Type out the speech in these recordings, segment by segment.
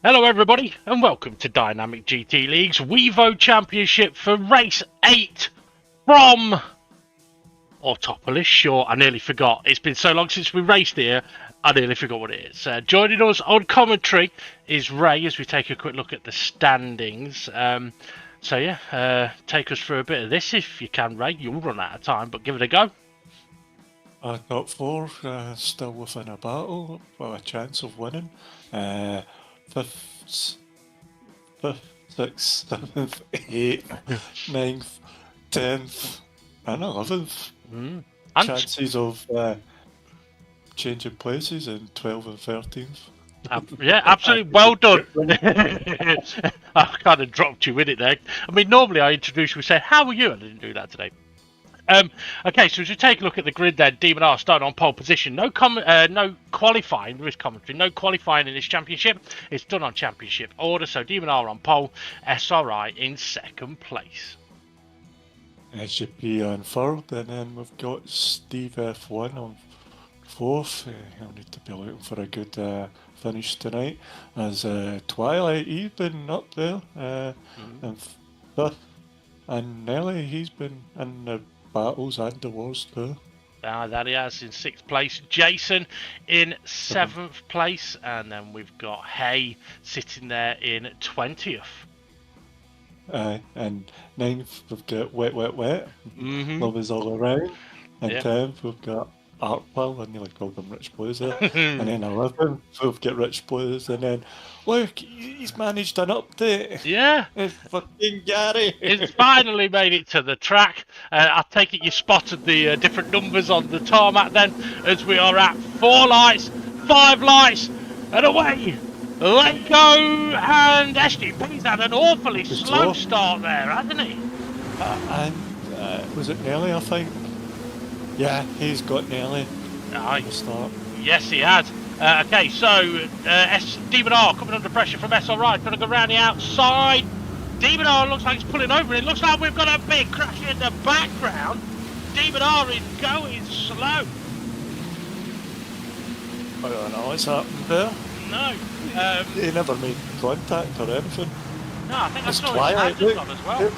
Hello everybody and welcome to Dynamic GT League's Wevo Championship for Race 8 from Autopolis. Sure, I nearly forgot. It's been so long since we raced here, I nearly forgot what it is. Joining us on commentary is Ray as we take a quick look at the standings. Take us through a bit of this if you can, Ray. You'll run out of time, but give it a go. Top four, still within a battle, with a chance of winning. Fifth, sixth, seventh, eighth, ninth, 10th, and 11th. Chances of changing places in 12th and 13th. Yeah, absolutely. Well done. I kind of dropped you in it there. I mean, normally I introduce you and say, how are you? I didn't do that today. Okay, so as we take a look at the grid there, Demon R starting on pole position. No qualifying, there is commentary. No qualifying in this championship. It's done on championship order. So Demon R on pole, SRI in second place. SGP on third, and then we've got Steve F1 on fourth. He'll need to be looking for a good finish tonight. As Twilight, he's been up there. And fifth. And Nelly, he's been in the battles and the wars too. That he has in 6th place. Jason in 7th place. And then we've got Hay sitting there in 20th. And 9th, we've got Wet. Love is all around. And 10th, we've got Artpal, I nearly called them Rich Blues there. And then 11th, we've got Rich Blues. And then, look, he's managed an update. Yeah. It's fucking Gary. It's finally made it to the track. I take it you spotted the different numbers on the tarmac then, as we are at 4 lights, 5 lights, and away. Let go, and SGP's had an awfully slow start there, hasn't he? Was it Nelly, I think? Yeah, he's got Nelly at the start. Yes, he has. Okay, so Demon R coming under pressure from SRI, trying to go round the outside. Demon R looks like he's pulling over. It looks like we've got a big crash in the background. Demon R is going slow. I don't know what's happened there. No. He never made contact or anything. No, I think I saw his hands on as well.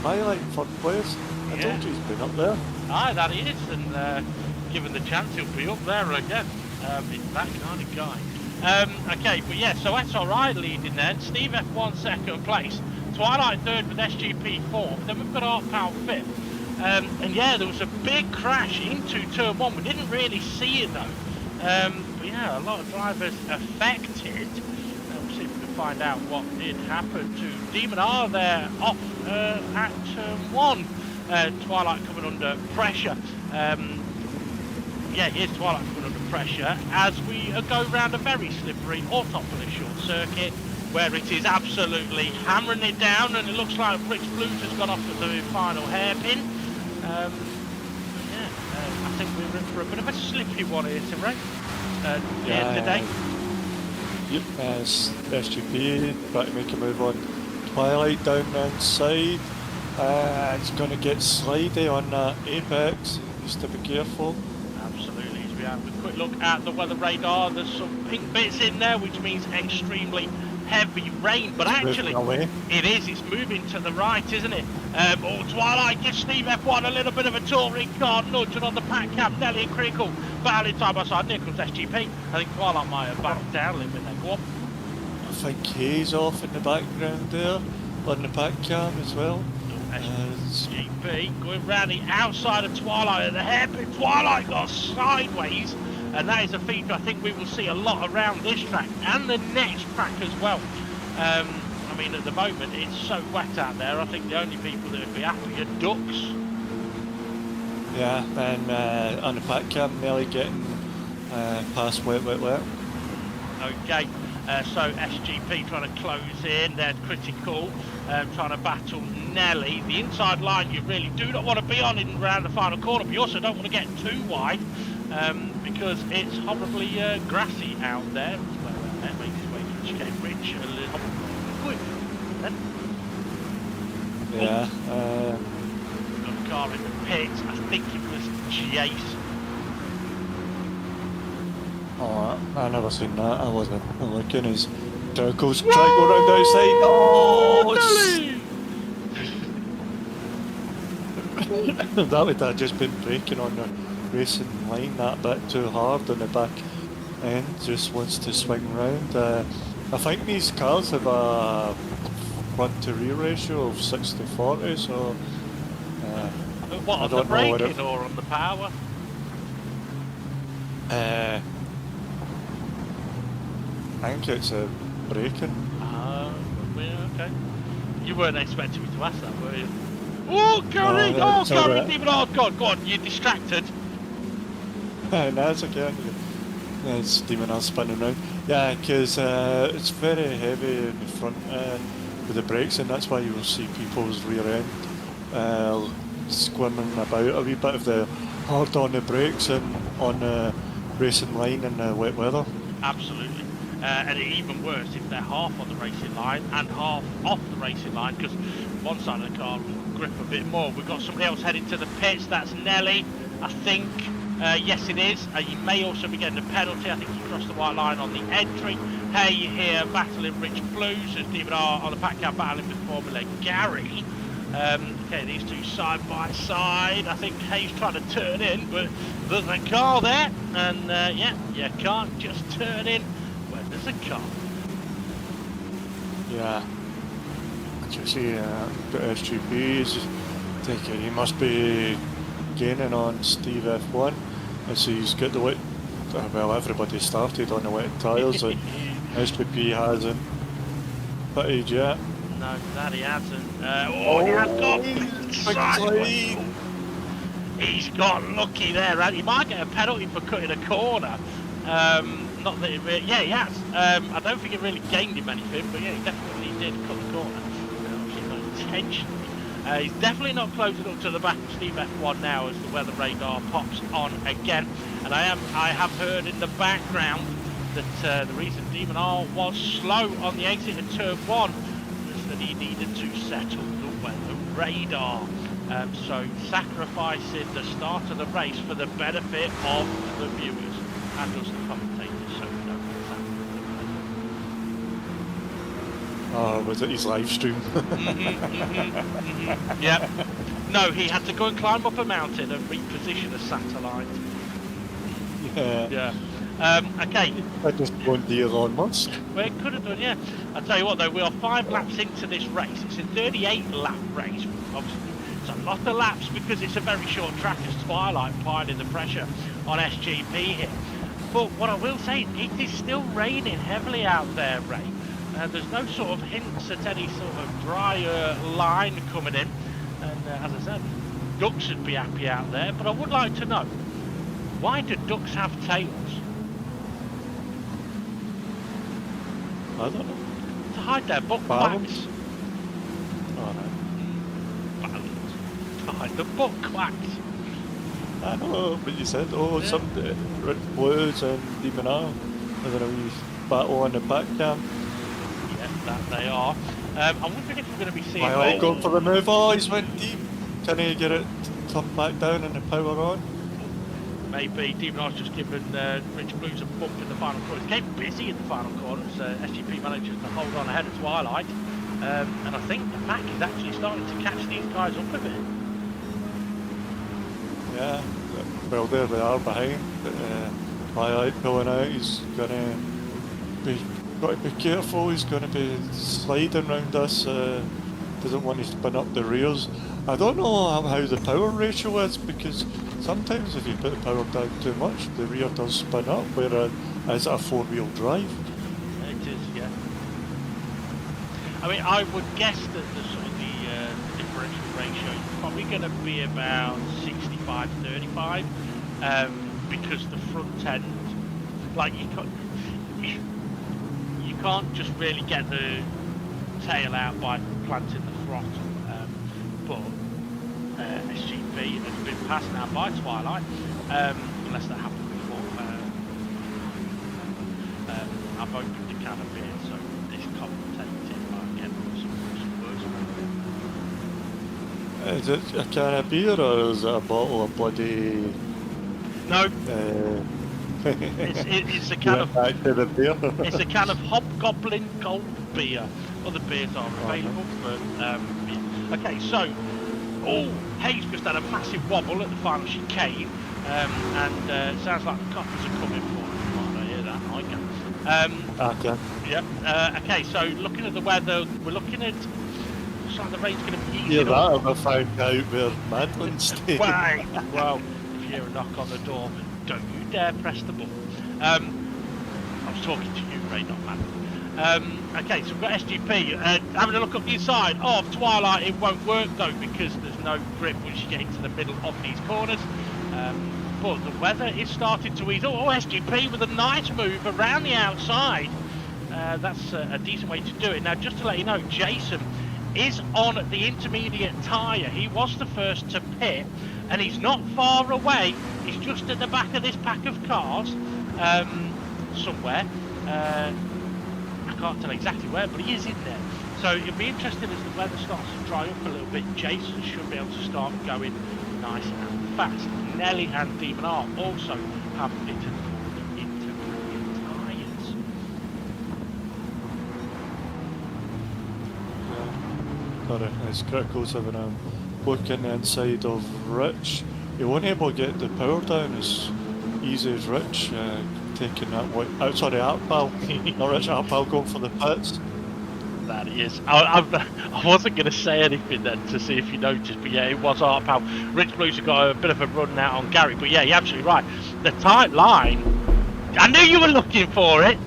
Twilight for place. I told you he's been up there. Aye, that he is, and given the chance, he'll be up there again. It's that kind of guy. Okay, but yeah, so SRI leading then. Steve F1 second place. Twilight third with SGP fourth. Then we've got Artpal fifth. And yeah, there was a big crash into turn 1. We didn't really see it though. But yeah, a lot of drivers affected. We'll see if we can find out what did happen to Demon R there off at turn 1. Twilight coming under pressure. Here's Twilight coming under pressure as we go round a very slippery Autopolis short circuit where it is absolutely hammering it down, and it looks like Rich Blues has got off at the final hairpin. I think we're in for a bit of a slippy one here today. The end of the day. Yep, SGP trying to make a move on Twilight down the inside. It's going to get slidey on that apex. He needs to be careful. Absolutely. As we have a quick look at the weather radar, there's some pink bits in there, which means extremely heavy rain. But actually, it is. It's moving to the right, isn't it? Twilight gives Steve F1 a little bit of a touring car nudge, and on the pack cam, Nelly and Crinkle battling side by side. Here comes SGP. I think Twilight might have backed down a little bit there. Go on. I think he's off in the background there on the pack cam as well. SGP going round the outside of Twilight at the hairpin. Twilight got sideways, and that is a feature I think we will see a lot around this track and the next track as well. I mean, at the moment it's so wet out there. I think the only people that would be happy are ducks. Yeah, and on the pack cam, Nelly getting past wet. Okay. So SGP trying to close in, they're critical, trying to battle Nelly. The inside line you really do not want to be on in around the final corner, but you also don't want to get too wide because it's horribly grassy out there. That makes his way to escape Rich a little quick. Yeah. Got a car in the pits, I think it was Jace. Oh, I never seen that. I wasn't looking. As Circles, try go round the outside. Oh, that would have just been braking on the racing line that bit too hard on the back end. Just wants to swing round. I think these cars have a front to rear ratio of 60-40, so. What, I on the don't know what braking or on the power? I think it's a braking. Yeah, okay. You weren't expecting me to ask that, were you? Oh, Gary! No, Oh, Gary! Even oh, God, go on, you're distracted. No, it's okay. It's Demon are spinning round. Yeah, because it's very heavy in the front end with the brakes, and that's why you will see people's rear end squirming about a wee bit of the hard on the brakes and on the racing line in the wet weather. Absolutely. And even worse if they're half on the racing line and half off the racing line, because one side of the car will grip a bit more. We've got somebody else heading to the pits. That's Nelly, I think. Yes, it is. You may also be getting a penalty. I think he crossed the white line on the entry. Hey, here battling Rich Blues as David R on the pack car battling with Formula Gary. Okay, these two side by side. I think Hayes trying to turn in, but there's a car there, and yeah, you can't just turn in when there's a car. Yeah. And you see, the SGPs taking, he must be gaining on Steve F1, and so he's got the wet. Well, everybody started on the wet tyres, and SGP hasn't pitted yet. No, that he hasn't. He has got He's got lucky there, right? He might get a penalty for cutting a corner. Not that it really, yeah, he has. I don't think it really gained him anything, but yeah, he definitely did cut the corner. Obviously not intentionally. He's definitely not closing up to the back of Steve F1 now as the weather radar pops on again. And I have heard in the background that the reason Demon R was slow on the exit in turn 1 was that he needed to settle the weather radar. So sacrificing the start of the race for the benefit of the viewers and us the commentators, so we don't miss out. Was it his live stream? Yeah. No, he had to go and climb up a mountain and reposition a satellite. Yeah. Okay. I just won't dear on Musk. Well, it could have done, yeah. I'll tell you what though, we are 5 laps into this race. It's a 38 lap race. Obviously, it's a lot of laps because it's a very short track as Twilight piling the pressure on SGP here. But what I will say, it is still raining heavily out there, Ray. There's no sort of hints at any sort of drier line coming in. And as I said, ducks would be happy out there. But I would like to know, why do ducks have tails? I don't know. To hide their butt Balance? quacks. Oh, no. Balance. To hide the butt quacks. I know, but you said, Yeah. some Red Blues and Demon R having a wee battle on the back cam. Yes, that they are. I'm wondering if we're going to be seeing... I'll go for the move. Oh, he's went deep. Can he get it tucked back down and the power on? Maybe Demon R's just given Rich Blues a bump in the final corner. It's getting busy in the final corners. SGP manages to hold on ahead of Twilight. And I think the pack is actually starting to catch these guys up a bit. Yeah, well, there they are behind. Twilight pulling out. He's got to be careful. He's going to be sliding round us. Doesn't want to spin up the rears. I don't know how the power ratio is, because sometimes if you put the power down too much, the rear does spin up, whereas it's a 4-wheel drive. It is, yeah. I mean, I would guess that the sort of the differential ratio is probably going to be about 65-35, because the front end, like you can't just really get the tail out by planting the throttle, but SGP has been passed now by Twilight, unless that happened before. I've opened the can of beer, so this commentating might get some worse. Is it a can of beer or is it a bottle of bloody... No. It's a can of back to the beer. it's a can of Hobgoblin Gold beer. Other beers are available, but yeah. Okay, so Hayes just had a massive wobble at the final chicane, and it sounds like the coppers are coming for him. You might not hear that, I can. Okay. Yep. Okay, so looking at the weather, we're looking at. Looks like the rain's going to be easing Yeah, up. that I found out where Madeline's staying. Right. Well, if you hear a knock on the door, don't you dare press the button. I was talking to you, Ray, not Madeline. Okay, so we've got SGP. Having a look up the inside of Twilight, it won't work though because there's no grip once you get into the middle of these corners. But the weather is starting to ease. Oh, SGP with a nice move around the outside. That's a decent way to do it. Now, just to let you know, Jason is on the intermediate tyre. He was the first to pit, and he's not far away. He's just at the back of this pack of cars, somewhere. I can't tell exactly where, but he is in there. So it'll be interesting as the weather starts to dry up a little bit. Jason should be able to start going nice and fast. Nelly and Demon R also have fitted for the intermediate tyres. Got it. It's critical to when I'm looking inside of Rich. He won't able to get the power down as easy as Rich, taking that way. Oh, sorry, Artpal. Not Rich, Artpal going for the pits. That is. I wasn't going to say anything then to see if you noticed, but yeah, it was Artpal. Rich Blues have got a bit of a run now on Gary, but yeah, you're absolutely right. The tight line, I knew you were looking for it.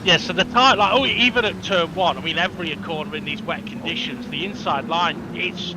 Yeah, so the tight line, even at turn one, I mean, every corner in these wet conditions, the inside line, it's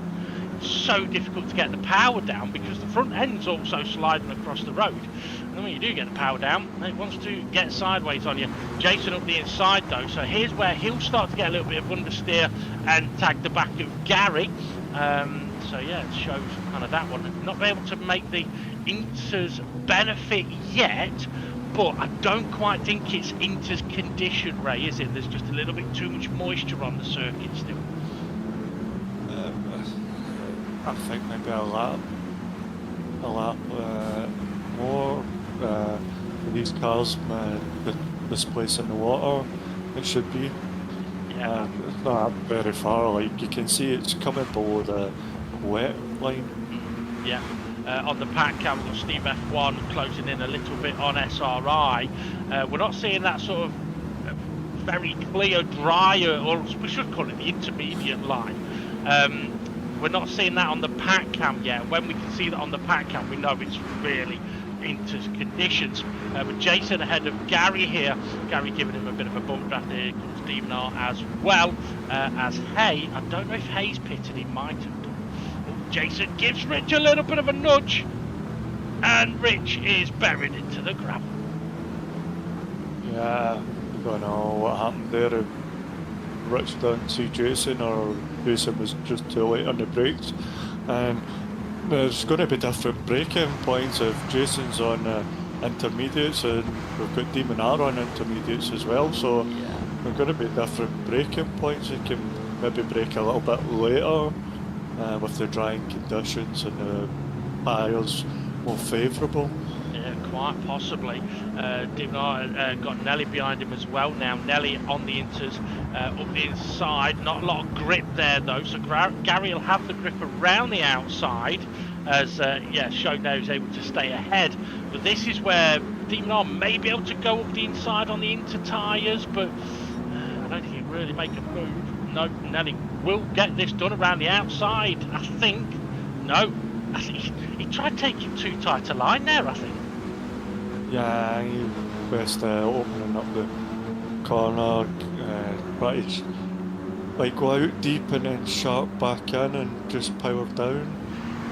so difficult to get the power down because the front end's also sliding across the road. And then when you do get the power down, it wants to get sideways on you. Jason up the inside though, so here's where he'll start to get a little bit of understeer and tag the back of Gary. So yeah, it shows kind of that one. Not be able to make the Inter's benefit yet, but I don't quite think it's Inter's condition, Ray, is it? There's just a little bit too much moisture on the circuit still. I think maybe a lap more. These cars displacing the water, it should be. Yeah. It's not very far. Like you can see, it's coming below the wet line. Yeah. On the pack cam, we've got Steve F1 closing in a little bit on SRI. We're not seeing that sort of very clear, drier, or we should call it the intermediate line. We're not seeing that on the pack cam yet. When we can see that on the pack cam, we know it's really into conditions. With Jason ahead of Gary here. Gary giving him a bit of a bump draft. Here comes Demon R as well as Hay. I don't know if Hay's pitted, he might have done. Oh, Jason gives Rich a little bit of a nudge, and Rich is buried into the gravel. Yeah, I don't know what happened there. If Rich didn't see Jason, or Jason was just too late on the brakes. And there's going to be different braking points if Jason's on intermediates, and we've got Demon R on intermediates as well. So there's going to be different braking points. You can maybe brake a little bit later with the drying conditions and the tyres more favourable. Yeah, quite possibly. Demon R got Nelly behind him as well now. Nelly on the inters up the inside. Not a lot of grip there though, so Gary will have the grip around the outside as Show now is able to stay ahead. But this is where Demon R may be able to go up the inside on the inter tyres, but I don't think he'll really make a move. No, Nelly will get this done around the outside, I think. No, I think he tried taking too tight a line there, I think. Yeah, he best opening up the corner, but he's like go out deep and then sharp back in and just power down.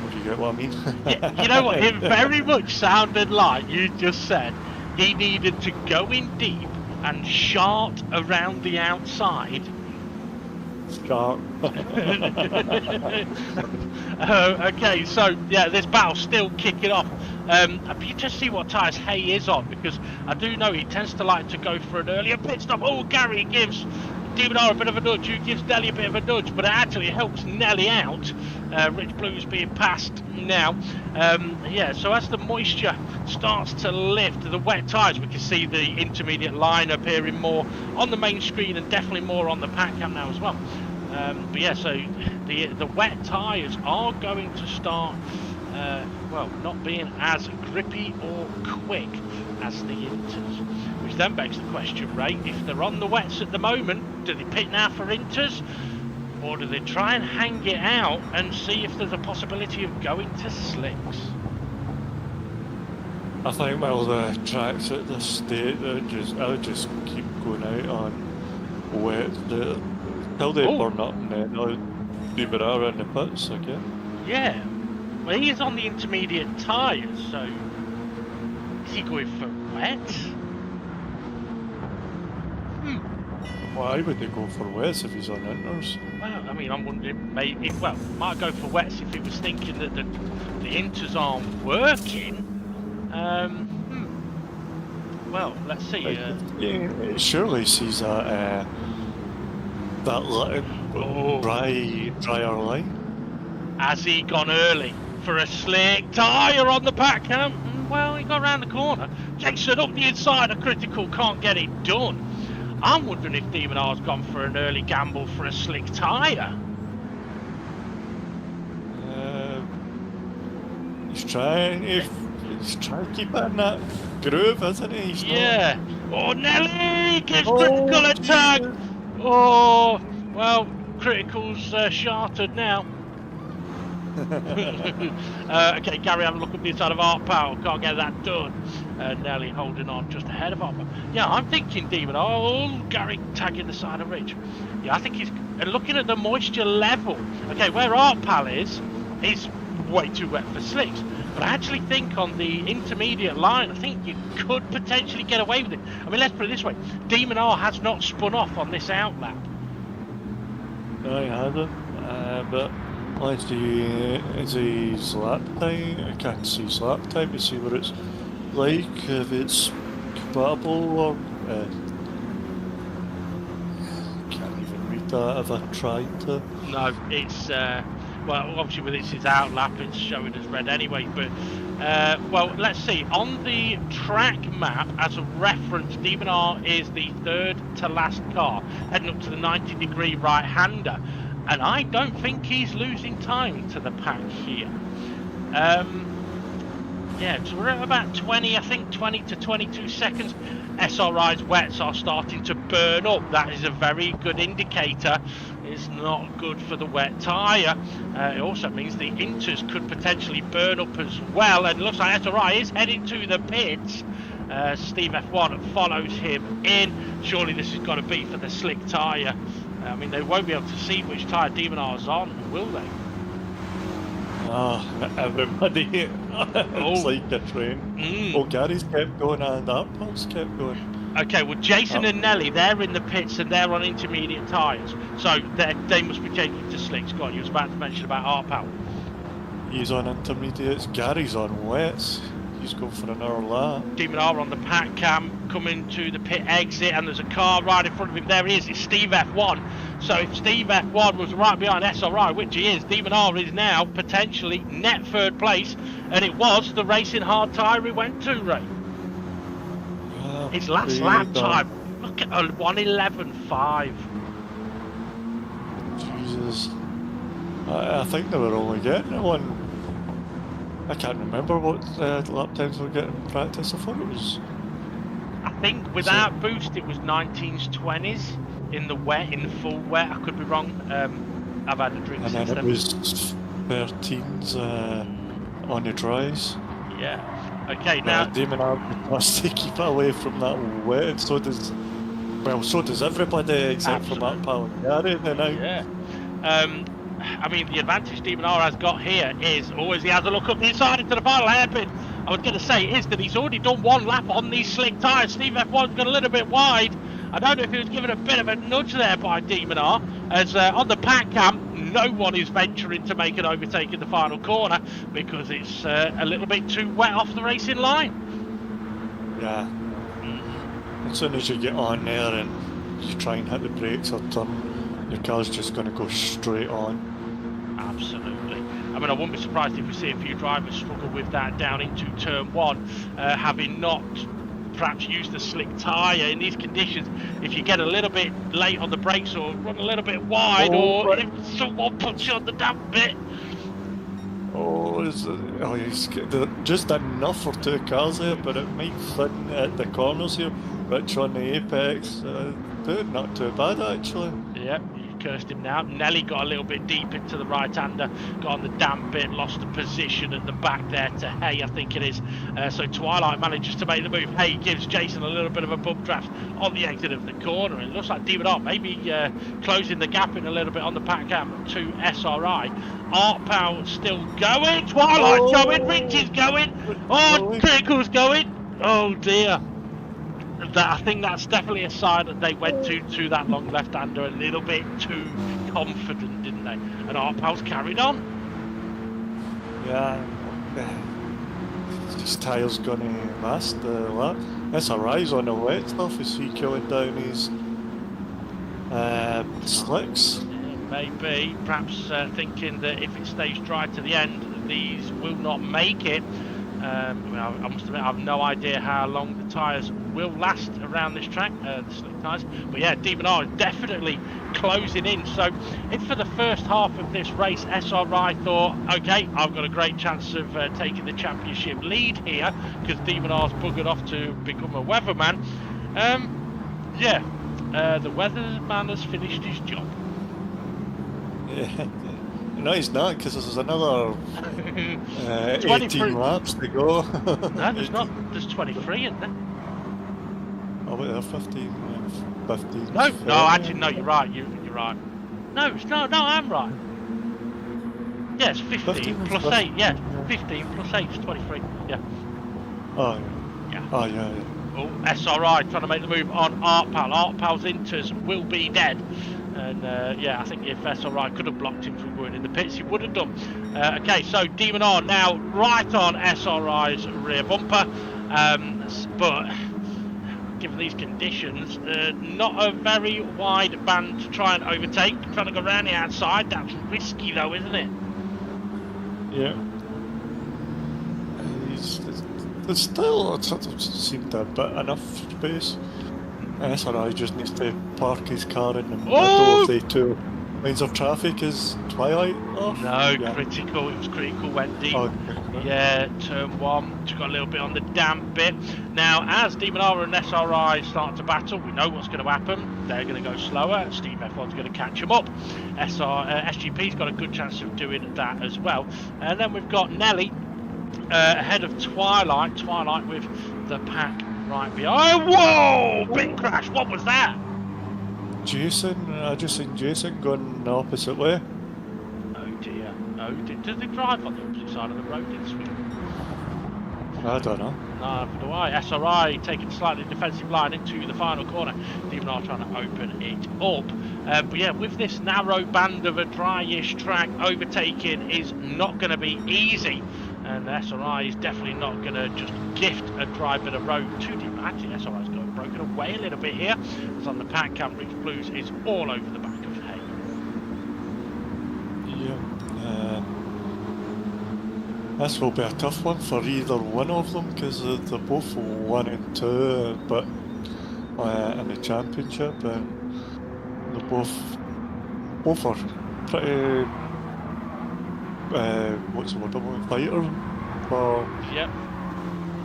If you get what I mean? Yeah, you know what? It very much sounded like you just said he needed to go in deep and shart around the outside. Sharp. Okay, so yeah, this battle's still kicking off. I'd be interested to see what tyres Hay is on, because I do know he tends to like to go for an earlier pit stop. Oh, Gary gives Demon R a bit of a nudge, who gives Nelly a bit of a nudge, but it actually helps Nelly out. Rich Blue's being passed now. Yeah, so as the moisture starts to lift, the wet tyres, we can see the intermediate line appearing more on the main screen and definitely more on the pack cam now as well. But yeah, so the wet tyres are going to start, well, not being as grippy or quick as the inters. Which then begs the question, Ray, if they're on the wets at the moment, do they pit now for inters? Or do they try and hang it out and see if there's a possibility of going to slicks? I think while the track's at this state, I would just keep going out on wet till they burn up, and then I'll leave it out in the pits again. Yeah, well, he is on the intermediate tyres, so is he going for wet? Why would they go for wets if he's on inters? Well, I mean, I'm wondering, maybe, well, might go for wets if he was thinking that the inters aren't working. Well, let's see. Yeah, surely sees that little drier line. Has he gone early for a slick tyre on the pack cam? Well, he got around the corner. Jason up the inside, a critical, can't get it done. I'm wondering if Demon R's gone for an early gamble for a slick tyre. He's trying to keep it in that groove, isn't he? Yeah. Oh, Nelly gives critical a tag. Oh, well, critical's shattered now. Okay, Gary having a look up the inside of Art Power, can't get that done. Nelly holding on just ahead of Art Power. Yeah, I'm thinking Demon. Oh, Gary tagging the side of Rich. Yeah, I think he's looking at the moisture level. Okay, where Art Pal is way too wet for slicks. But I actually think on the intermediate line, I think you could potentially get away with it. I mean, let's put it this way. Demon R has not spun off on this outlap. No, he hasn't. But let's see, is his lap time? I can't see his lap time to see what it's like, if it's compatible or... can't even read that if I tried to. No, it's... well, obviously with this outlap, it's showing as red anyway, but... well, let's see. On the track map, as a reference, Demon R is the third to last car, heading up to the 90-degree right-hander. And I don't think he's losing time to the pack here. Yeah, so we're at about 20, I think 20 to 22 seconds. SRI's wets are starting to burn up. That is a very good indicator. It's not good for the wet tyre. It also means the inters could potentially burn up as well. And it looks like SRI is heading to the pits. Steve F1 follows him in. Surely this has got to be for the slick tyre. I mean, they won't be able to see which tyre Demon R's on, will they? Ah, everybody. It's like a train. Oh, Gary's kept going and Artpal's kept going. Okay, well, Jason and Nelly, they're in the pits and they're on intermediate tyres. So they must be changing to slicks. Go on, you was about to mention about Artpal. He's on intermediates, Gary's on wets. He's going for another lap. Demon R on the pack cam, coming to the pit exit, and there's a car right in front of him. There he is, it's Steve F1. So if Steve F1 was right behind SRI, which he is, Demon R is now potentially net third place, and it was the racing hard tyre he went to, Ray. His last lap time, look at 1:11.5. Jesus. I think they were only getting one. I can't remember what lap times we were getting in practice. I thought it was... I think without boost it was 19s, 20s in the wet, in the full wet. I could be wrong. I've had a drink and since then. then. It was 13s on the dries. Yeah. Okay, now... Demon R has to keep away from that wet, and so does... Well, so does everybody except for Matt Powell and Gary now. Yeah. I mean, the advantage Demon R has got here is always he has a look up the inside into the final hairpin. I was going to say is that he's already done one lap on these slick tyres. Steve F1's got a little bit wide. I don't know if he was given a bit of a nudge there by Demon R. As on the pack cam, no one is venturing to make an overtake in the final corner because it's a little bit too wet off the racing line. Yeah. As soon as you get on there and you try and hit the brakes or turn, your car's just going to go straight on. Absolutely. I mean, I wouldn't be surprised if we see a few drivers struggle with that down into turn 1, having not perhaps used the slick tyre in these conditions. If you get a little bit late on the brakes or run a little bit wide, or if someone puts you on the damp bit. He's just enough for 2 cars there, but it might thin at the corners here. Rich on the apex, not too bad actually. Yep, you cursed him now. Nelly got a little bit deep into the right-hander, got on the damp bit, lost the position at the back there to Hay, I think it is. So Twilight manages to make the move. Hay gives Jason a little bit of a bump draft on the exit of the corner. It looks like Demon Art maybe closing the gap in a little bit on the pack cam to SRI. Art Power still going. Twilight going. Rich is going. Critical's going. Oh dear. I think that's definitely a sign that they went to that long left-hander a little bit too confident, didn't they? And Art Powell's carried on. Yeah, his tyre's going to last the lap. SRI's on the wet stuff. Is he going down his slicks? Maybe, perhaps thinking that if it stays dry to the end, these will not make it. I must admit, I have no idea how long the tyres will last around this track, the slick tyres. But yeah, Demon R is definitely closing in. So if for the first half of this race, SRI thought, okay, I've got a great chance of taking the championship lead here, because Demon R's buggered off to become a weatherman. The weatherman has finished his job. Yeah. No, he's not, because there's another 18 laps to go. No, there's not. There's 23, isn't there? Oh, wait, there 15. No, actually, no, you're right. You're right. No, it's no, I'm right. Yeah, it's 15 plus 8. Yeah, 15 plus 8 is 23. Yeah. Oh, yeah. Oh, yeah. Oh, SRI trying to make the move on Art Pal. Art Pal's inters will be dead. And I think if SRI could have blocked him from going in the pits, he would have done. Okay, so Demon R now right on SRI's rear bumper. But given these conditions, not a very wide band to try and overtake. Trying to go around the outside, that's risky though, isn't it? Yeah. There's still, it seemed to have enough space. SRI just needs to park his car in the middle of the 2 lanes of traffic. Is Twilight off? No, yeah. Critical. It was Critical, went deep. Yeah, turn 1. Just got a little bit on the damp bit. Now, as Demon R and SRI start to battle, we know what's going to happen. They're going to go slower. Steve F1's going to catch them up. SGP's got a good chance of doing that as well. And then we've got Nelly ahead of Twilight. Twilight with the pack right behind. Whoa! Big crash. What was that? Jason. I just seen Jason going the opposite way. Oh dear. Oh dear. Does he drive on the opposite side of the road in Sweden? I don't know. Neither do I. SRI taking a slightly defensive line into the final corner. Demon R trying to open it up. But yeah, with this narrow band of a dryish track, overtaking is not going to be easy. And SRI is definitely not going to just gift a dry bit of road to him. Actually, SRI's got broken away a little bit here. As on the pack cam, Rich Blues is all over the back of Hay. Yeah. This will be a tough one for either one of them, because they're both 1 and 2, but in the championship, and they're both are pretty. What's the word? Fighter for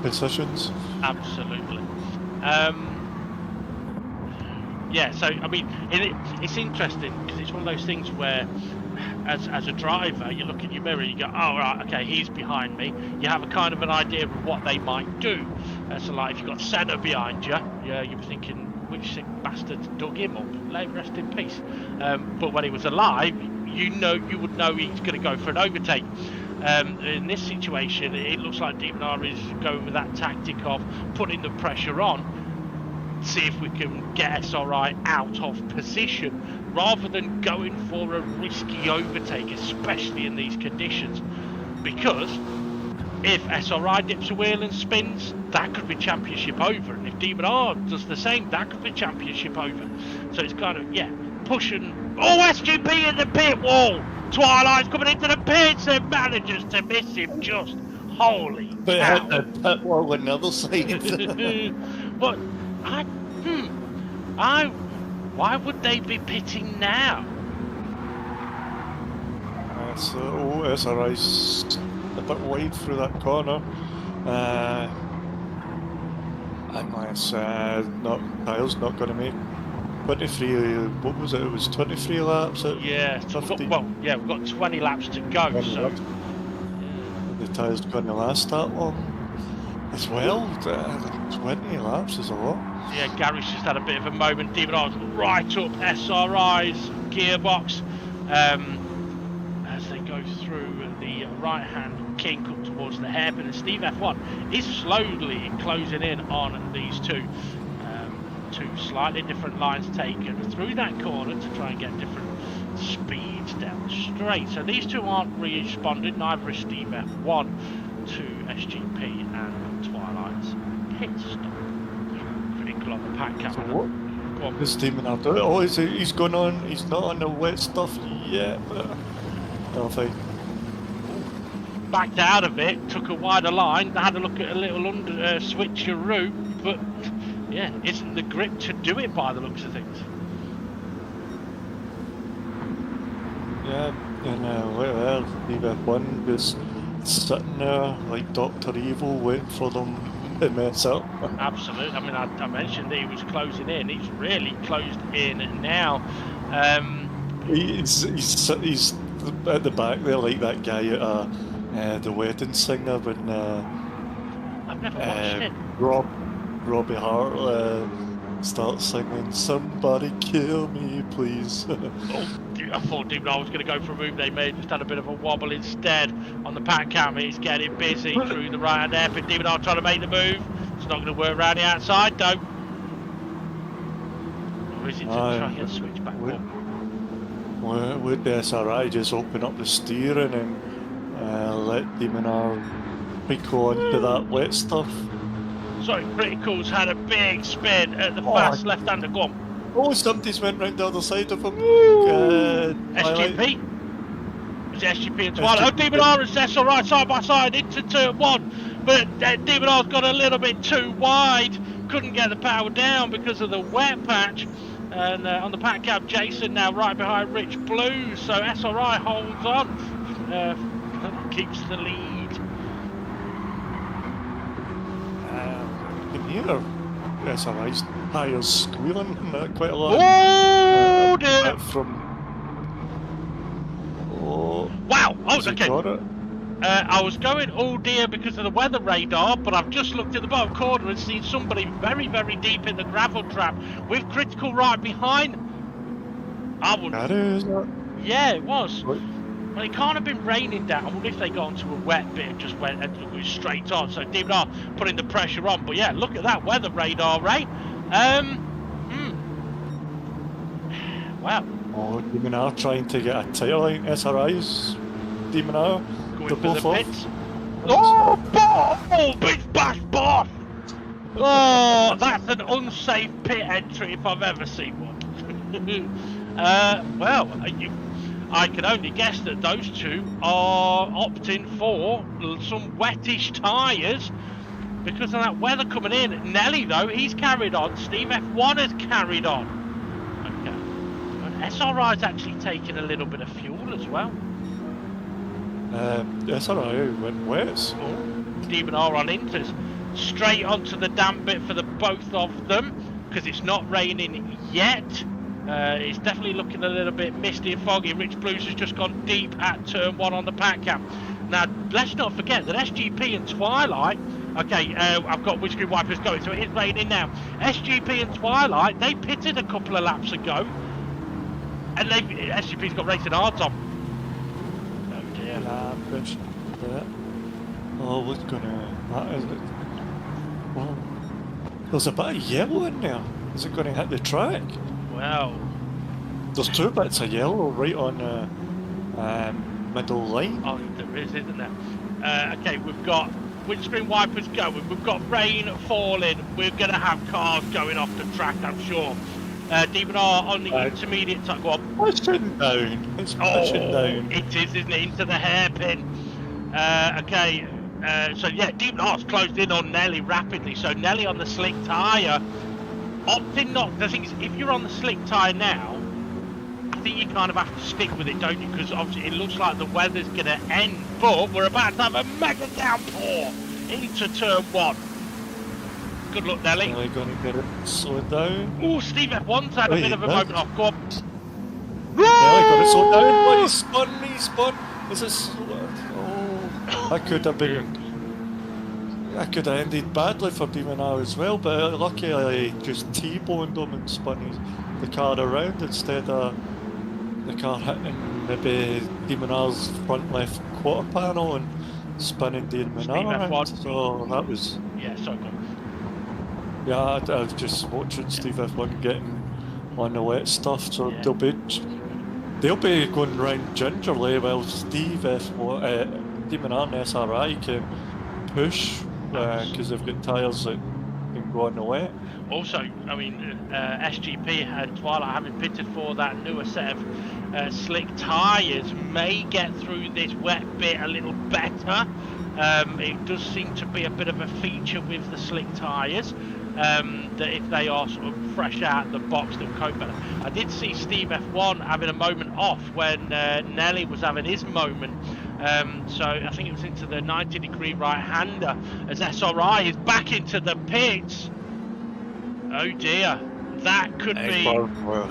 positions. Absolutely. So I mean, it's interesting because it's one of those things where, as a driver, you look in your mirror, you go, oh right, okay, he's behind me. You have a kind of an idea of what they might do. So like if you've got Senna behind you, you're thinking, which sick bastards dug him up? Let him rest in peace. But when he was alive, you would know he's going to go for an overtake. In this situation, it looks like Demon R is going with that tactic of putting the pressure on, see if we can get SRI out of position, rather than going for a risky overtake, especially in these conditions. Because if SRI dips a wheel and spins, that could be championship over. And if Demon R does the same. That could be championship over. So it's kind of, yeah, pushing. Oh, SGP in the pit wall. Twilight's coming into the pits and manages to miss him just. Holy But cow. hit the pit wall on the other side. But why would they be pitting now? So SRI's a bit wide through that corner. Unless Kyle's not going to make 23. What was it? It was 23 laps. Yeah, we've got 20 laps to go. So laps. The tyre's going to last that long as well. 20 laps is a lot. Yeah, Gary's just had a bit of a moment. Demon R's right up SRI's gearbox as they go through the right-hand kink up towards the hairpin. And Steve F1 is slowly closing in on these two slightly different lines taken through that corner to try and get different speeds down the straight. So these two aren't responding, neither is Steve F1 to SGP and Twilight's pit stop. Critical on the pack cap. What? This Demon R doing? Oh, he's going on. He's not on the wet stuff yet, but I think. Backed out of it, took a wider line, had a look at a little switcheroo, but yeah, isn't the grip to do it by the looks of things. Yeah, and well, Steve F1 was sitting there like Dr. Evil waiting for them to mess up. Absolutely. I mean, I mentioned that he was closing in. He's really closed in now. He's at the back there like that guy at the wedding singer when I've never watched it. Robbie Hart starts singing "Somebody Kill Me, Please." I thought Demon R was going to go for a move they made, just had a bit of a wobble instead on the pack cam. He's getting busy through the right hand airpin. Demon R trying to make the move. It's not going to work around the outside though. Or is it to try and get switched back up? Would the SRI just open up the steering and let Demon R pick onto that wet stuff? Sorry, Critical's had a big spin at the fast left-hander. Go on. Oh, somebody's went round the other side of him. SGP? Is it SGP and Twilight? Oh, Demon R and SRI side by side into turn one. But Demon R's got a little bit too wide. Couldn't get the power down because of the wet patch. And on the pack cab, Jason now right behind Rich Blue. So SRI holds on. Keeps the lead. You can hear SRI's tyres squealing quite a lot. Oh dear! Wow! Oh, okay. I was going oh dear because of the weather radar, but I've just looked at the bottom corner and seen somebody very, very deep in the gravel trap with Critical right behind. I wouldn't. Yeah, it was. What? Well, it can't have been raining down. I wonder if they got onto a wet bit and just went straight on. So Demon R putting the pressure on. But yeah, look at that weather radar, Ray. Wow. Oh, Demon R trying to get a tyre line. SRI's Demon R. Going for the pits. Oh, big bash boss! Oh, that's an unsafe pit entry if I've ever seen one. Well, I can only guess that those two are opting for some wettish tyres because of that weather coming in. Nelly, though, he's carried on. Steve F1 has carried on. Okay. And SRI's actually taking a little bit of fuel as well. SRI went wet. Oh, Demon R on inters. Straight onto the damp bit for the both of them because it's not raining yet. It's definitely looking a little bit misty and foggy. Rich Blues has just gone deep at turn one on the pack cam. Now, let's not forget that SGP and Twilight, okay, I've got windscreen wipers going, so it is raining now. SGP and Twilight, they pitted a couple of laps ago, and SGP's got racing odds on. Oh dear. Oh, what's gonna... Well, there's a bit of yellow in there. Is it going to hit the track? Well, there's two bits of yellow right on the middle line. Oh, there is, isn't there? Okay, we've got windscreen wipers going. We've got rain falling. We're going to have cars going off the track, I'm sure. Demon R on the intermediate type. Go on. Pushing down. It's pushing down. It is, isn't it? Into the hairpin. Okay. So yeah, Demon R's closed in on Nelly rapidly. So Nelly on the slick tyre, opting not. The thing is, if you're on the slick tyre now, I think you kind of have to stick with it, don't you? Because obviously it looks like the weather's going to end, but we're about to have a mega downpour into turn 1. Good luck, Nelly. Nelly going to get it slowed down. Oh, Steve F1's had a bit of a moment off. Go on. Nelly got it slowed down. What, he spun. Is this? Oh, that could have been. That could have ended badly for Demon R as well, but luckily I just T-boned him and spun the car around instead of the car hitting maybe Demon R's front left quarter panel and spinning Demon R around. So that was... Yeah, so good. Yeah, I was just watching Steve F1 getting on the wet stuff, so Yeah. they'll be going round gingerly while Steve F1, Demon R and SRI can push because they've got tyres that can go on the wet. Also, I mean, SGP and Twilight having pitted for that newer set of slick tyres may get through this wet bit a little better. It does seem to be a bit of a feature with the slick tyres. That if they are sort of fresh out of the box, they'll cope better. I did see Steve F1 having a moment off when Nelly was having his moment. So I think it was into the 90-degree right-hander as SRI is back into the pits. Oh dear, that could be... We're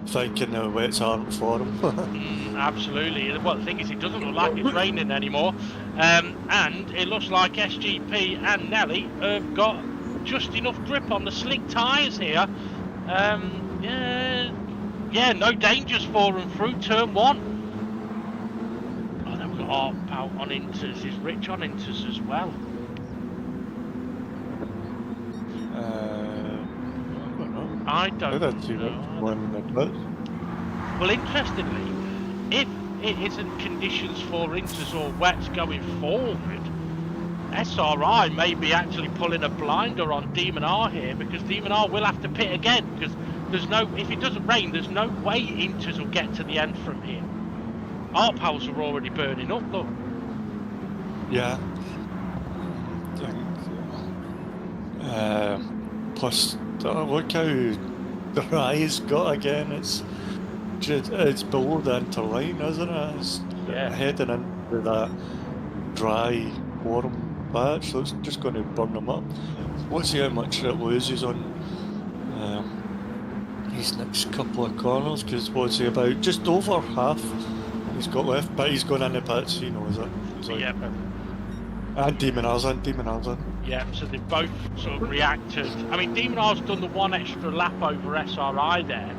thinking the wets aren't for him. Absolutely. Well, the thing is, it doesn't look like it's raining anymore. And it looks like SGP and Nelly have got just enough grip on the slick tyres here. Yeah, no dangers for them through turn 1. Oh, then we've got Art out on inters. Is Rich on inters as well? I don't know. Well, interestingly, if it isn't conditions for inters or wets going forward, SRI may be actually pulling a blinder on Demon R here, because Demon R will have to pit again, because there's no, if it doesn't rain, there's no way inters will get to the end from here. Art pals are already burning up, look. Yeah. Plus, look how the eye's got again. It's below the interline, isn't it? It's heading into that dry, warm patch, so it's just going to burn them up. Let's see how much it loses on these next couple of corners, because what's he about? Just over half he's got left, but he's going in the pits, he knows it. Yeah. And Demon R's in. Yeah, so they've both sort of reacted. I mean, Demon R's done the one extra lap over SRI there.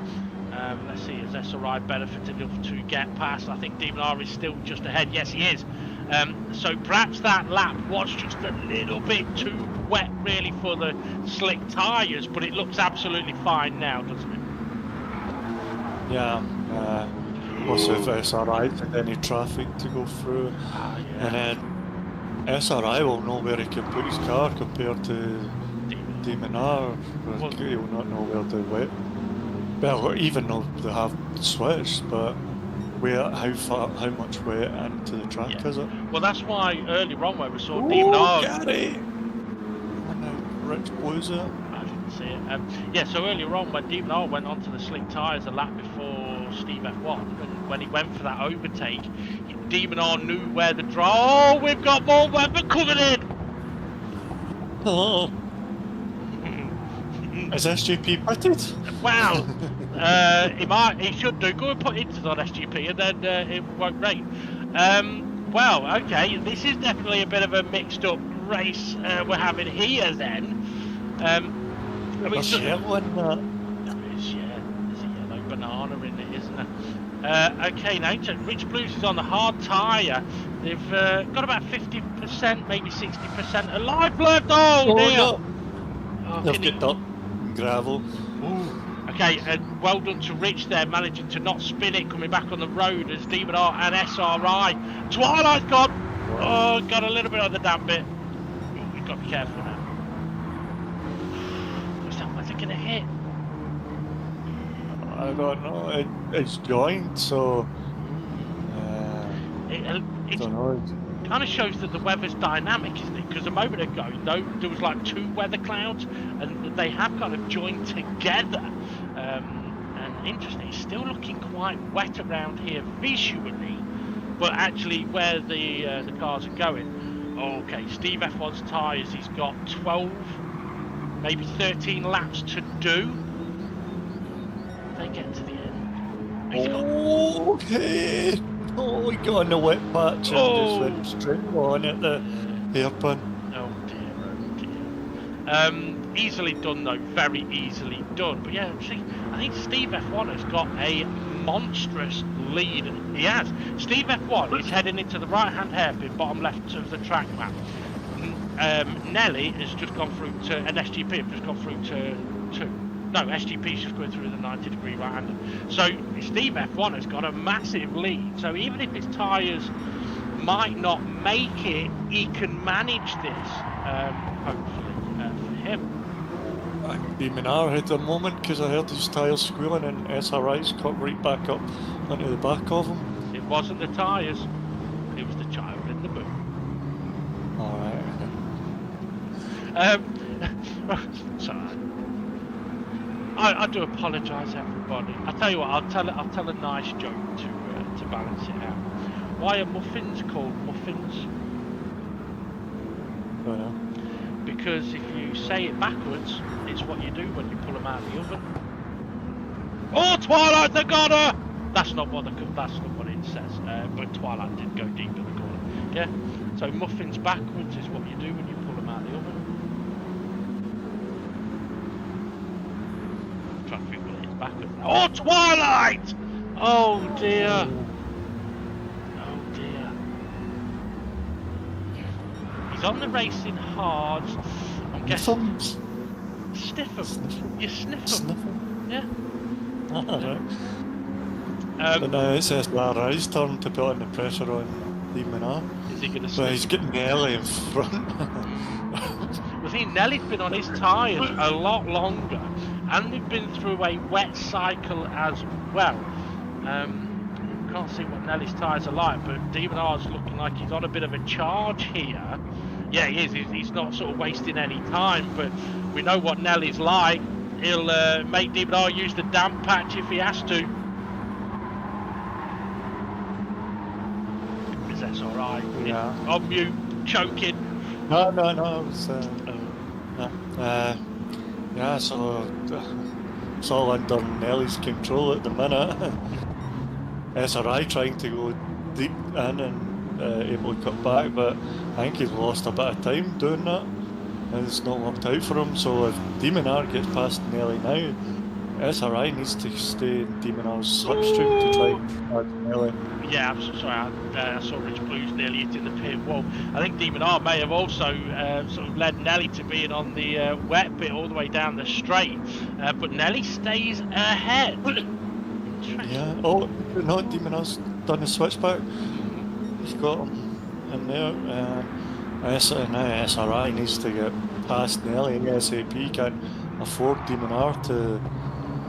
Let's see, has SRI benefited enough to get past? I think Demon R is still just ahead. Yes, he is. So perhaps that lap was just a little bit too wet, really, for the slick tyres, but it looks absolutely fine now, doesn't it? Yeah. Also, if SRI had any traffic to go through, and then SRI will know where he can put his car compared to Demon R. Well, he will not know where the wet. Well, even though they have switched, but how much wet into the track is it? Well, that's why earlier on where we saw Demon R. Gary! And now Rich blows it. I didn't see it. Yeah, so earlier on when Demon R went onto the slick tyres a lap before Steve F1, and when he went for that overtake, Demon R knew where the Oh, we've got more weather coming in! Hello. Is SGP pitted? Wow. He should do. Go and put inters on SGP and then it won't rain. Well, okay, this is definitely a bit of a mixed up race we're having here then. I mean, There's a yellow there's a yellow banana in it, isn't there? Okay, now Rich Blues is on the hard tyre. They've got about 50%, maybe 60% alive left. Oh dear! No. They've get up gravel. Ooh. Okay, and well done to Rich there, managing to not spin it, coming back on the road as Demon R and SRI. Twilight's gone. Oh, got a little bit on the damp bit. You've got to be careful now. Where's it going to hit? I don't know. It's joined, so It don't know. kind of shows that the weather's dynamic, isn't it? Because a moment ago, there was like 2 weather clouds, and they have kind of joined together. And interesting, it's still looking quite wet around here visually, but actually where the cars are going. Okay, Steve F1's tyres, he's got 12, maybe 13 laps to do. They get to the end. Okay. Oh, we got on the wet patch and just went straight on at the hairpin. Oh dear. Easily done though, very easily done. But yeah, see, I think Steve F1 has got a monstrous lead. He has. Steve F1 is heading into the right-hand hairpin, bottom left of the track map. Nelly has just gone through to, and SGP have just gone through to 2. No, SGP's just going through the 90-degree right-hander. So Steve F1 has got a massive lead. So even if his tyres might not make it, he can manage this, hopefully, for him. I'm beaming our at the moment because I heard his tyres squealing and SRI's cut right back up onto the back of him. It wasn't the tyres, it was the child in the boot. Alright. Sorry. I do apologise, everybody. I tell you what, I'll tell a nice joke to balance it out. Why are muffins called muffins? Because if you say it backwards, it's what you do when you pull them out of the oven. Oh, Twilight, they got her! That's not what it says. But Twilight did go deep in the corner. Yeah. So muffins backwards is what you do when you pull them out of the oven. Oh, Twilight! Oh dear. Oh dear. He's on the racing hard. I'm guessing. Sniff him. You sniff him. Yeah. Alright. But now it's SRI's turn to put on the pressure on Lee Minard. Is he going to sniff? Well, he's getting Nelly in front. Well, see, Nelly's been on his tyres a lot longer. And they've been through a wet cycle as well. Can't see what Nelly's tyres are like, but Demon R's looking like he's on a bit of a charge here. Yeah, he is. He's not sort of wasting any time, but we know what Nelly's like. He'll make Demon R use the damp patch if he has to. Is that all right? Yeah. On mute, choking. No, it was, yeah, so it's all under Nelly's control at the minute. SRI trying to go deep in and able to cut back, but I think he's lost a bit of time doing that, and it's not worked out for him. So if Demon R gets past Nelly now, SRI needs to stay in Demon R's slipstream to try and pass Nelly. Yeah, I'm so sorry. I saw Rich Blues nearly hitting the pit wall. I think Demon R may have also sort of led Nelly to being on the wet bit all the way down the straight, but Nelly stays ahead. Yeah. Oh no, Demon R's done the switchback. He's got him in there. Now SRI needs to get past Nelly, and the SAP can't afford Demon R to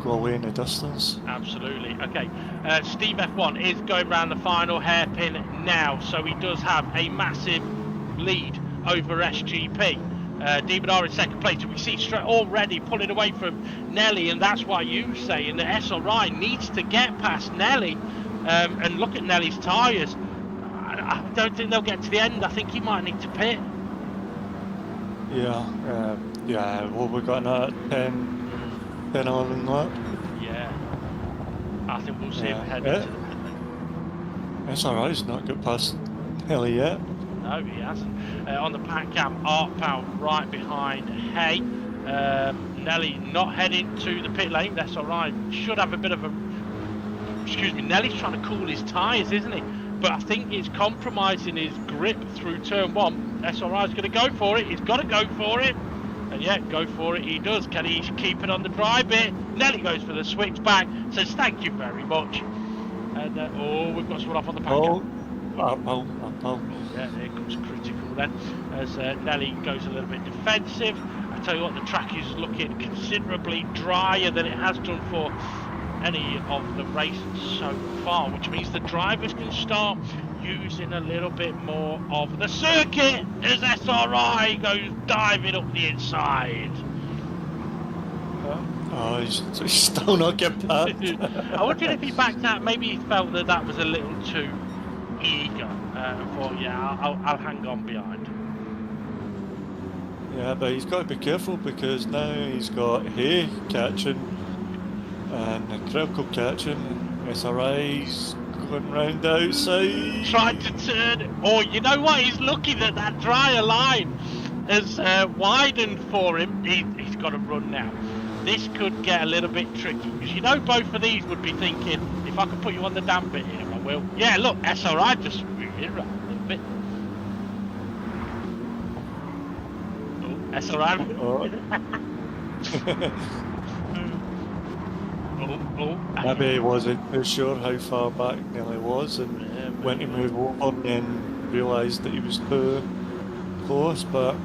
go away in the distance. Absolutely. Okay, Steve F1 is going round the final hairpin now, so he does have a massive lead over SGP. Demon R in second place, and we see already pulling away from Nelly, and that's why you saying that SRI needs to get past Nelly. And look at Nelly's tyres. I don't think they'll get to the end. I think he might need to pit. Yeah, well, we got that 10, 11 lap. Yeah, I think we'll see him head into the... SRI's not got past Nelly yet. No, he hasn't. On the pack cam, Art Power right behind Hay. Nelly not heading to the pit lane. That's all right. Should have a bit of a... Excuse me, Nelly's trying to cool his tyres, isn't he? But I think he's compromising his grip through turn 1. SRI's going to go for it. He's got to go for it. And yeah, go for it he does. Can he keep it on the dry bit? Nelly goes for the switch back. Says thank you very much. And oh, we've got someone off on the pack cam. Oh. Yeah, there comes critical then, as Nelly goes a little bit defensive. I tell you what, the track is looking considerably drier than it has done for any of the races so far, which means the drivers can start using a little bit more of the circuit as SRI goes diving up the inside. Oh, he's still not getting back. I wondered if he backed out. Maybe he felt that that was a little too eager. And thought, yeah, I'll hang on behind. Yeah, but he's got to be careful because now he's got Hay catching and the Critical catching. SRI's going round outside. Tried to turn it. Oh, you know what? He's lucky that that drier line has widened for him. He's got to run now. This could get a little bit tricky because you know both of these would be thinking, if I can put you on the damn bit here, I will. Yeah, look, SRI just moved it around a little bit. Oh, SRI. Maybe he wasn't too sure how far back Nelly was and went to move over and then realised that he was too close, but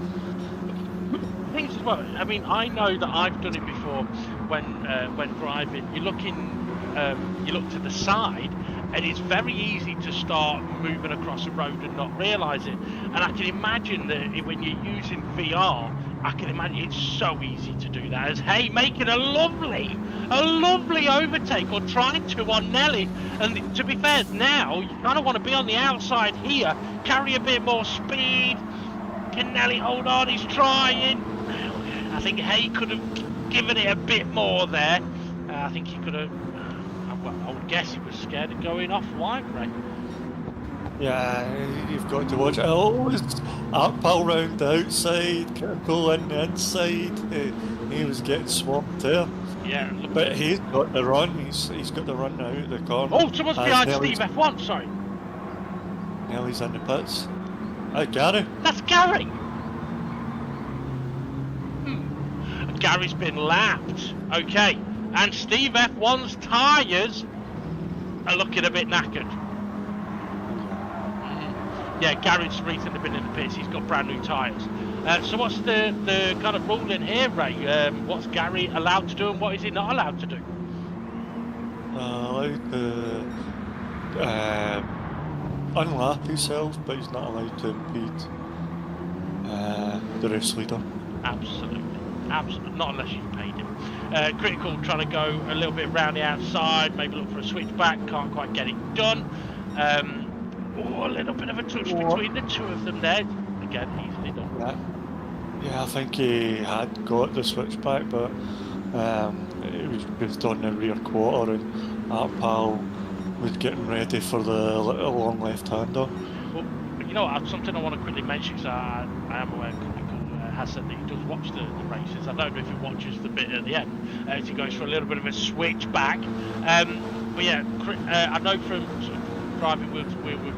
things as well. I mean, I know that I've done it before when driving. You look to the side, and it's very easy to start moving across a road and not realise it. And I can imagine that when you're using VR, I can imagine it's so easy to do that. As Hay making a lovely overtake, or trying to, on Nelly. And to be fair, now you kind of want to be on the outside here, carry a bit more speed. Can Nelly hold on? He's trying. I think Hay could have given it a bit more there. I think he could have. Well, I would guess he was scared of going off wide, Ray. yeah, you've got to watch it. Oh, it's Autopolis round the outside, Critical in the inside. He was getting swamped there. Yeah, But he's got the run. He's got the run now at the corner. Oh, someone's behind Steve F1. Sorry. Nelly's in the pits. Gary. That's Gary. Gary's been lapped. Okay. And Steve F1's tyres are looking a bit knackered. Yeah, Gary's recently been in the pits. He's got brand new tyres. So what's the kind of rule in here, Ray? What's Gary allowed to do and what is he not allowed to do? Allowed to unlap himself, but he's not allowed to impede the race leader. Absolutely. Not unless you've paid him. Critical trying to go a little bit around the outside, maybe look for a switchback, can't quite get it done. A little bit of a touch between the two of them there. Again, easily done. Yeah, I think he had got the switchback, but it was done in the rear quarter, and Autopolis was getting ready for the long left-hander. Well, you know, something I want to quickly mention, because I am aware Critical has said that he does watch the races. I don't know if he watches the bit at the end, as he goes for a little bit of a switchback. But yeah, I know from sort of driving with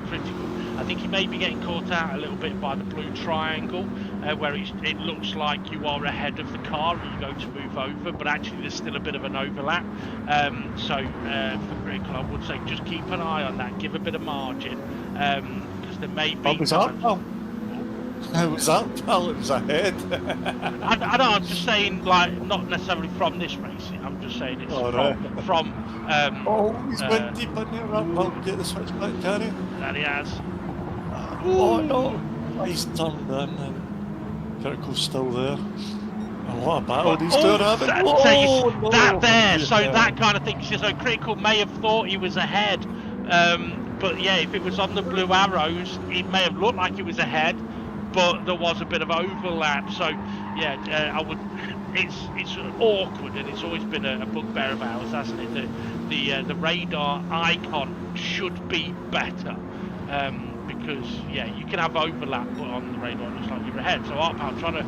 Critical, I think he may be getting caught out a little bit by the blue triangle, where it looks like you are ahead of the car and you go to move over, but actually there's still a bit of an overlap. So for Critical, I would say just keep an eye on that, give a bit of margin, because there may be... What was that, pal? It was that, pal, it was ahead. I know, I'm just saying, like, not necessarily from this race, I'm just saying it's from he's went deep in there, I'll get the switchback, can he? That he has. Oh no, he's turned in and Critical's still there. And what a battle these two are having. That kind of thing. So Critical may have thought he was ahead, but yeah, if it was on the blue arrows, it may have looked like he was ahead, but there was a bit of overlap. So yeah, I would. It's awkward, and it's always been a bugbear of ours, hasn't it? The radar icon should be better. Because yeah, you can have overlap on the radar just like you're ahead. So Autopolis trying to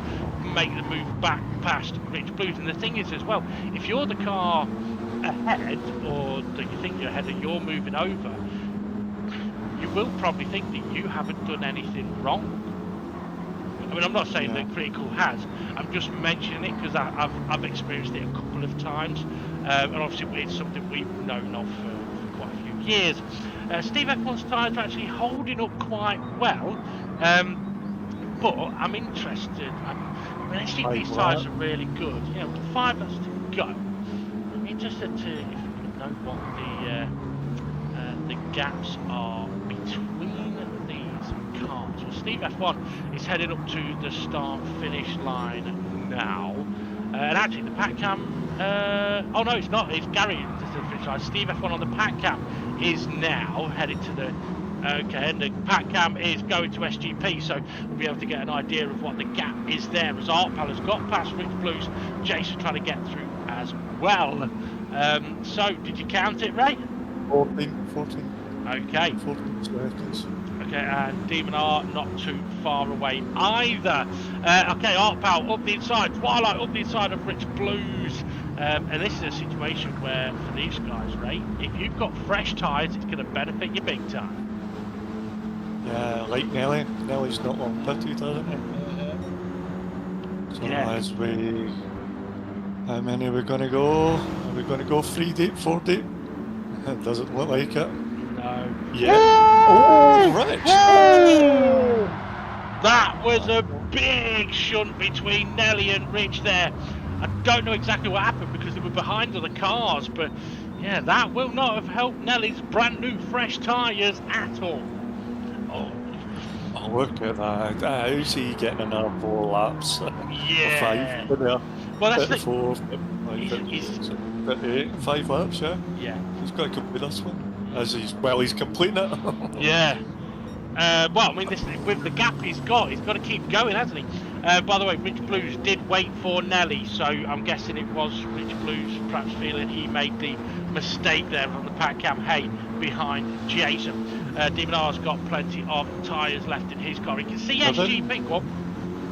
make the move back past Rich Blues. And the thing is as well, if you're the car ahead, or that you think you're ahead and you're moving over, you will probably think that you haven't done anything wrong. I mean, I'm not saying that Critical has. I'm just mentioning it because I've experienced it a couple of times, and obviously it's something we've known of for quite a few years. Steve F1's tyres are actually holding up quite well. But I'm interested. I mean, SGP's Like tyres what? are really good. You know, with 5 laps to go, I'm interested to if we can know what the gaps are between these cars. Well, Steve F1 is heading up to the start-finish line now. And actually, the pack cam. Oh no, it's not. It's Gary to the finish line. Steve F1 on the pack cam is now headed to the. Okay, and the pack cam is going to SGP, so we'll be able to get an idea of what the gap is there. As Autopolis has got past Rich Blues, Jason trying to get through as well. So, did you count it, Ray? 14. Okay. 14 seconds. Okay, and Demon R not too far away either. Okay, Artpal up the inside, Twilight up the inside of Rich Blues. And this is a situation where, for these guys, Ray, if you've got fresh tyres, it's going to benefit you big time. Yeah, like Nelly. Nelly's not long pitted, hasn't he? So Yeah. as we... How many are we going to go? Are we going to go 3 deep, 4 deep? It doesn't look like it. No. Yeah. Oh, Rich! Whoa! That was a big shunt between Nelly and Rich there. I don't know exactly what happened because they were behind other cars, but yeah, that will not have helped Nelly's brand new fresh tyres at all. Oh, look at that. How's he getting another 4 laps? Yeah. 5 there. Well, that's the 4, he's 8, 5 laps, yeah. yeah. He's got to complete this one. As he's completing it. Yeah. Well, I mean, with the gap he's got to keep going, hasn't he? By the way, Rich Blues did wait for Nelly, so I'm guessing it was Rich Blues perhaps feeling he made the mistake there on the pack cam. Hey, behind Jason. Demon R's got plenty of tyres left in his car. He can see SGP. What?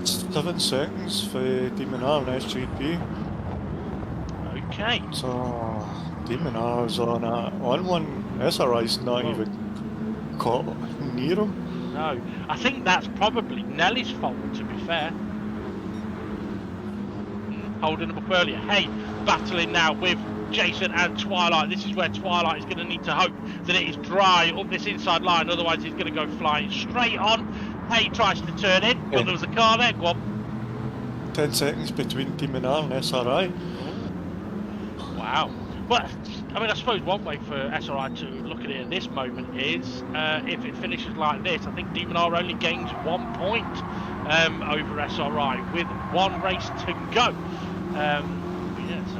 7 seconds for Demon R and SGP. Okay. So Demon R's on one. SRI's not even caught near him. No, I think that's probably Nelly's fault, to be fair. Holding him up earlier. Hey, battling now with Jason and Twilight. This is where Twilight is going to need to hope that it is dry up this inside line, otherwise he's going to go flying straight on. Hey tries to turn in, but there was a car there. Go on. 10 seconds between Demon R and SRI. Wow. Well, I mean, I suppose one way for SRI to look at it at this moment is if it finishes like this, I think Demon R only gains 1 point over SRI with 1 race to go. Yeah, so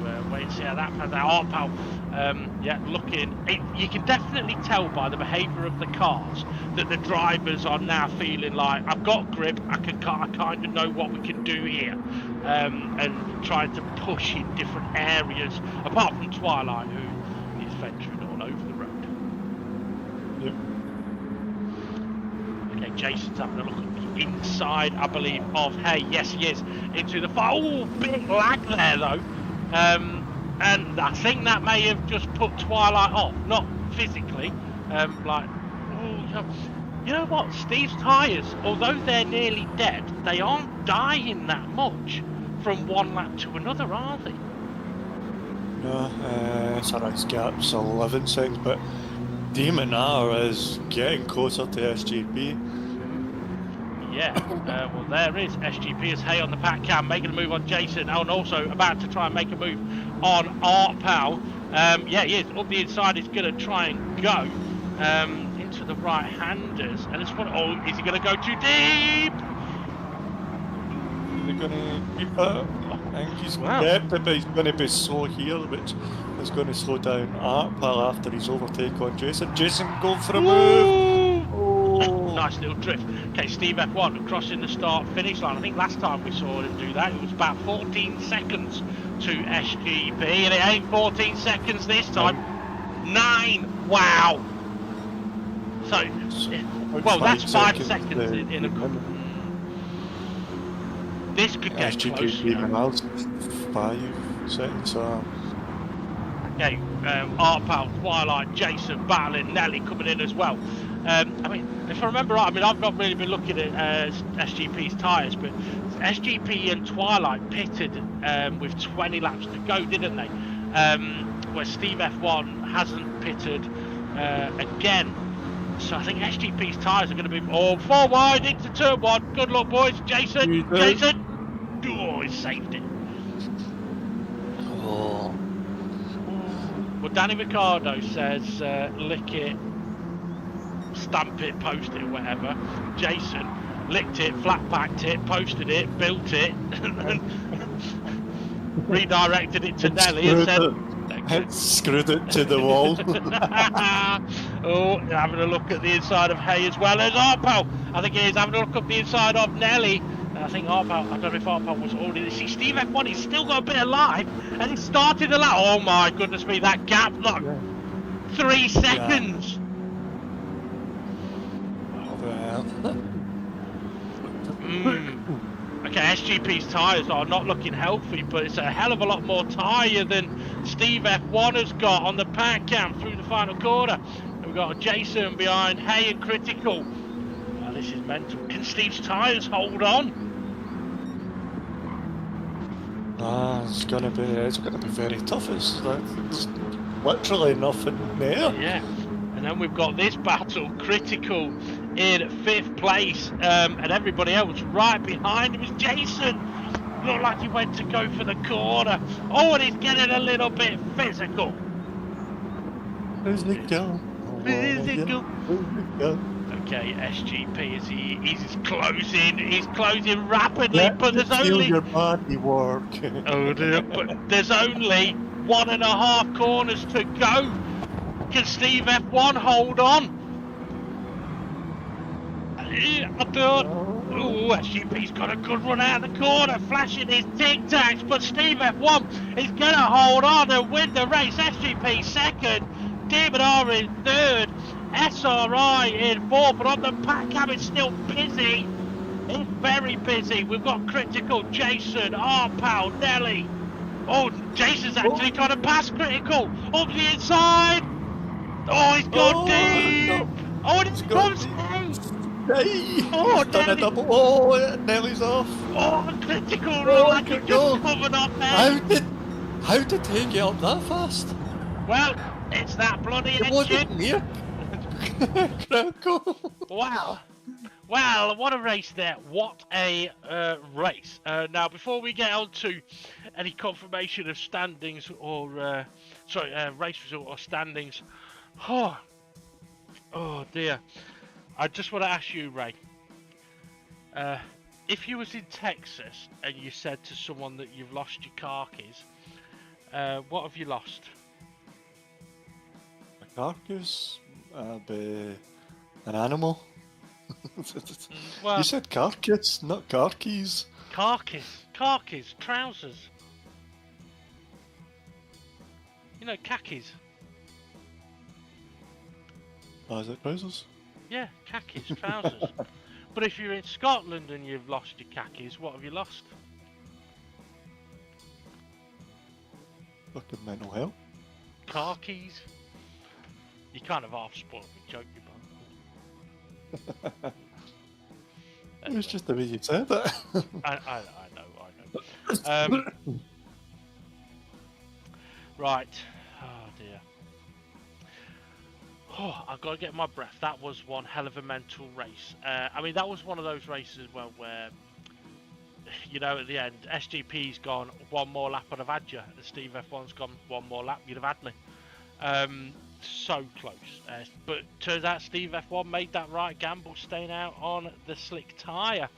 we'll have to wait and see how that pans out. Artpal, yeah, looking. You can definitely tell by the behaviour of the cars that the drivers are now feeling like, I've got grip, I kind of know what we can do here. And trying to push in different areas, apart from Twilight, who is venturing all over the road. Yep. Okay, Jason's having a look at the inside, I believe, of Hay. Yes, he is. Into the fire. Oh, big lag there, though. And I think that may have just put Twilight off. Not physically. Like, oh, you know what? Steve's tyres, although they're nearly dead, they aren't dying that much from one lap to another, are they? No, SRI's gap's 11 seconds, but Demon R is getting closer to SGP. Yeah, well there is SGP as Hay on the pack cam, making a move on Jason, and also about to try and make a move on Artpal. Yeah, he is up the inside. He's going to try and go into the right-handers, and it's one. Oh, is he going to go too deep? They're going to keep it. I think he's but he's going to be slow here, which is going to slow down Artpal after his overtake on Jason. Jason going for a move. Oh. Nice little drift. Okay, Steve F1 crossing the start-finish line. I think last time we saw him do that, it was about 14 seconds to SGP, and it ain't 14 seconds this time. 9. Wow. So, well, that's 5 seconds in a. This could get close. Miles, 5 seconds. Okay, Artpal, Twilight, Jason battling, Nelly coming in as well. I mean, if I remember right, I mean, I've not really been looking at SGP's tyres, but SGP and Twilight pitted with 20 laps to go, didn't they? Where Steve F1 hasn't pitted again. So I think SGP's tyres are going to be four wide into turn 1. Good luck, boys. Jason. Oh, he saved it. Oh. Well, Danny Ricciardo says lick it, stamp it, post it, whatever. Jason licked it, flat packed it, posted it, built it, redirected it to Nelly and said, screwed it to the wall. Oh, having a look at the inside of Hay as well as Arpo. I think he is having a look at the inside of Nelly. I think Arpo, I don't know if Arpo was already. See, Steve F1, he's still got a bit of life, and he started a lap. Oh my goodness me, that gap, look, 3 seconds. Okay, SGP's tyres are not looking healthy, but it's a hell of a lot more tyre than Steve F1 has got on the pack cam through the final quarter. And we've got Jason behind Hay and Critical. Oh, this is mental. Can Steve's tyres hold on? It's gonna be very tough. It's literally nothing there. Yeah. And then we've got this battle, Critical in 5th place, and everybody else right behind him is Jason. Looked like he went to go for the corner. Oh, and he's getting a little bit physical. Physical. Okay, SGP is he's closing rapidly, Let but there's only your body work. oh dear, but there's only 1.5 corners to go. Can Steve F1 hold on? I thought, oh, SGP's got a good run out of the corner, flashing his tic-tacs, but Steve F1 is going to hold on and win the race. SGP 2nd, Demon R in 3rd, SRI in 4th, but on the pack cam it's still busy. It's very busy. We've got Critical, Jason, Arpal, Nelly. Oh, Jason's actually trying to pass Critical up the inside. Oh, he's gone deep. No. Oh, and it comes out. Oh, done a double. Oh, Nelly's off. Oh, Critical run like he just covered up there. How did he get up that fast? Well, it's that bloody It engine. wasn't near. Critical. Wow. Well, what a race there. What a race. Now, before we get on to any confirmation of standings or, race result or standings, oh dear. I just want to ask you, Ray, if you was in Texas and you said to someone that you've lost your car keys, what have you lost? A carcass? Be an animal? Well, you said carcass, not car keys. Car keys, trousers. You know, khakis. Oh, is it trousers? Yeah, khakis, trousers. But if you're in Scotland and you've lost your khakis, what have you lost? Fucking mental health. Car keys. You kind of half spoiled me, joke you, bro. It was just the way you said it. I know. Right. Oh dear. Oh, I've got to get my breath. That was one hell of a mental race. I mean, that was one of those races as well where, you know, at the end, SGP's gone one more lap, I'd have had you. And Steve F1's gone one more lap, you'd have had me. So close. But turns out Steve F1 made that right gamble, staying out on the slick tyre.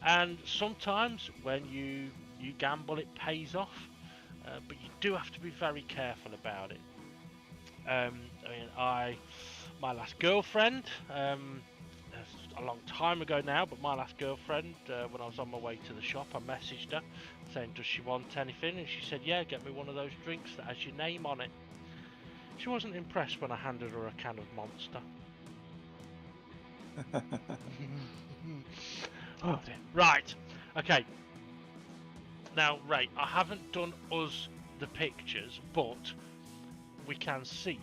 And sometimes when you gamble, it pays off. But you do have to be very careful about it. I mean, my last girlfriend, a long time ago now, but my last girlfriend, when I was on my way to the shop, I messaged her saying, does she want anything? And she said, yeah, get me one of those drinks that has your name on it. She wasn't impressed when I handed her a can of Monster. Oh dear. Right, okay. Now, Ray, I haven't done the pictures, but we can see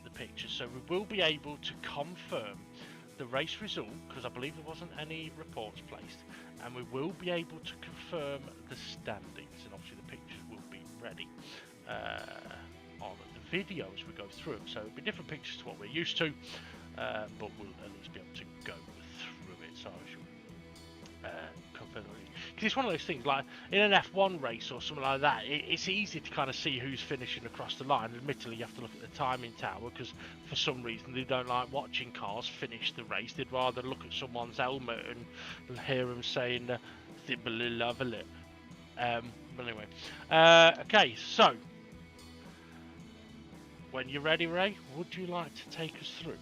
the pictures, so we will be able to confirm the race result, because I believe there wasn't any reports placed, and we will be able to confirm the standings, and obviously the pictures will be ready on the video as we go through them, so it'll be different pictures to what we're used to, but we'll at least be able to go through it. So I shall confirm because it's one of those things like in an F1 race or something like that. It's easy to kind of see who's finishing across the line. Admittedly, you have to look at the timing tower because for some reason they don't like watching cars finish the race. They'd rather look at someone's helmet and hear them saying "lovely." But anyway, okay. So when you're ready, Ray, would you like to take us through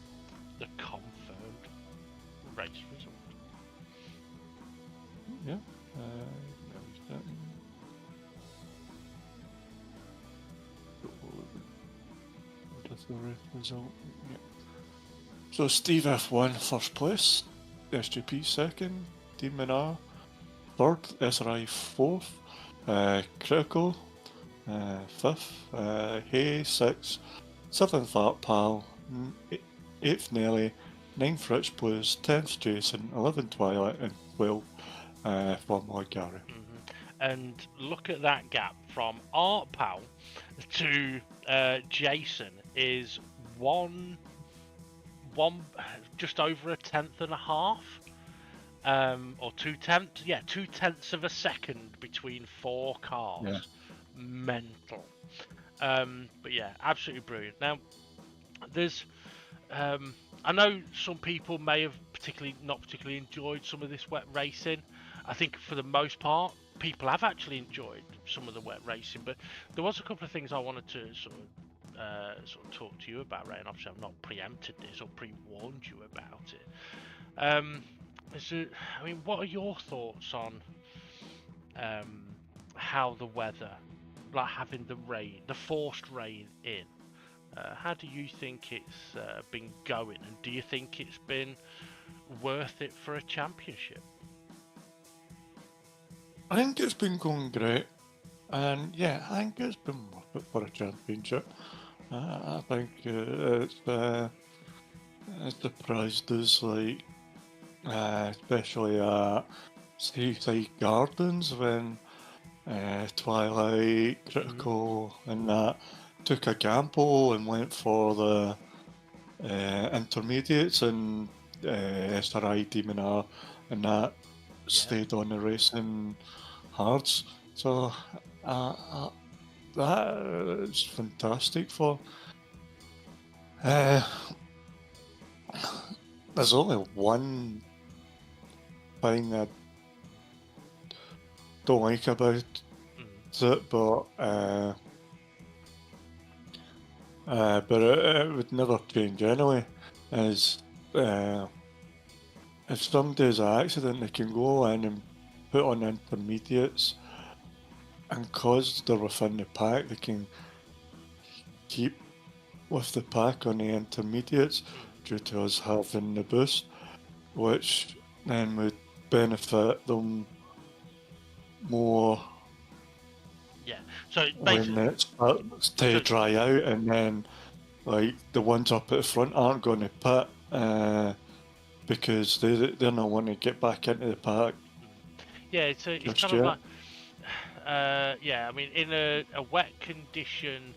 the confirmed race result? Yeah. What's the result? Yeah. So Steve F1 first place, SGP second, Demon R third, SRI fourth, Critical fifth, Hay sixth, seventh Art Pal, eighth Nelly, ninth Rich Blues, 10th Jason, 11th Twilight, and 12th Wormhole Gary. And look at that gap from Art Pal to Jason is one just over a tenth and a half, or 2/10. Yeah, 2/10 of a second between 4 cars. Yeah. Mental. But yeah, absolutely brilliant. Now, there's I know some people may have not particularly enjoyed some of this wet racing. I think for the most part, people have actually enjoyed some of the wet racing, but there was a couple of things I wanted to sort of talk to you about, Ray, and obviously I've not preempted this or pre-warned you about it. What are your thoughts on how the weather, like having the rain, the forced rain in? How do you think it's been going, and do you think it's been worth it for a championship? I think it's been going great, and yeah, I think it's been worth it for a championship. I think it's surprised us, like, especially at Seaside Gardens when Twilight, Critical, and that took a gamble and went for the intermediates, and SRI Demon R, and that stayed on the racing hards. So that is fantastic for. There's only one thing I don't like about it, but it would never change anyway. Is if somebody has an accident, they can go in and put on intermediates, and cause they're within the pack, they can keep with the pack on the intermediates due to us having the boost, which then would benefit them more. Yeah, so when it starts to dry out, and then like the ones up at the front aren't going to pit because they're not wanting to get back into the pack. Yeah, it's kind of like yeah, I mean, in a wet condition,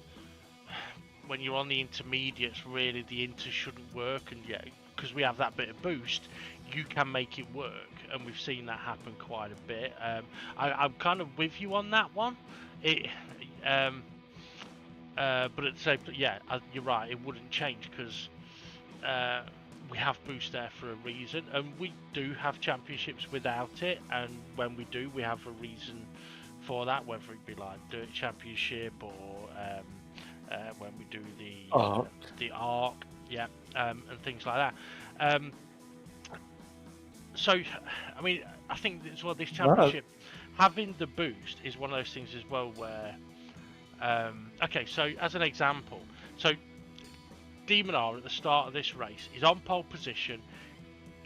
when you're on the intermediates, really the inter shouldn't work, and yeah, because we have that bit of boost, you can make it work, and we've seen that happen quite a bit. I'm kind of with you on that one. But at the same, yeah, you're right. It wouldn't change because we have boost there for a reason, and we do have championships without it. And when we do, we have a reason for that, whether it be like Dirt Championship or when we do the Arc, yeah, and things like that. So, I mean, I think as well, this championship having the boost is one of those things as well where, okay, so as an example, so Demon R at the start of this race is on pole position,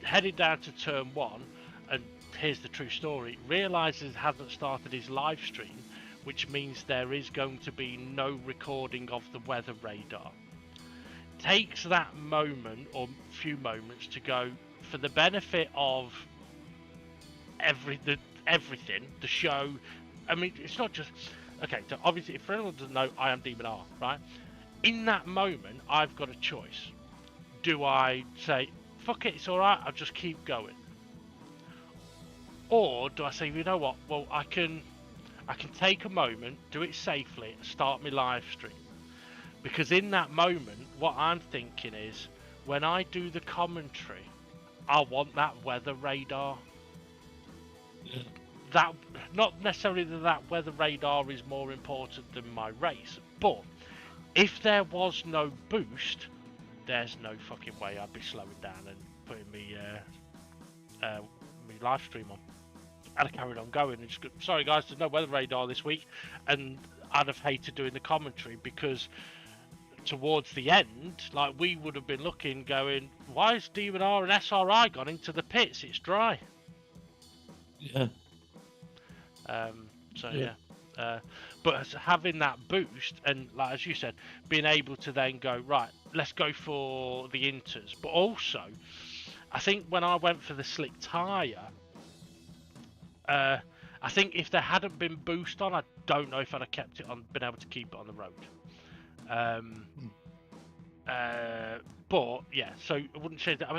headed down to turn 1, and here's the true story, realises he hasn't started his live stream, which means there is going to be no recording of the weather radar. Takes that moment or few moments to go, for the benefit of everything, the show. I mean, it's not just okay. So obviously, if anyone doesn't know, I am Demon R, right? In that moment, I've got a choice. do I say, fuck it, it's alright, I'll just keep going? Or do I say, you know what, well, I can take a moment, do it safely, start my live stream? Because in that moment, what I'm thinking is, when I do the commentary, I want that weather radar. Yeah. That, not necessarily that weather radar is more important than my race, but if there was no boost, there's no fucking way I'd be slowing down and putting me live stream on. I'd have carried on going and just go, sorry guys, there's no weather radar this week, and I'd have hated doing the commentary because towards the end, like, we would have been looking, going, why is D&R and SRI gone into the pits? It's dry. Yeah. So Yeah. but having that boost and, like as you said, being able to then go, right, let's go for the inters. But also, I think when I went for the slick tyre, I think if there hadn't been boost on, I don't know if I'd have kept it on, been able to keep it on the road. But yeah, so I wouldn't say that.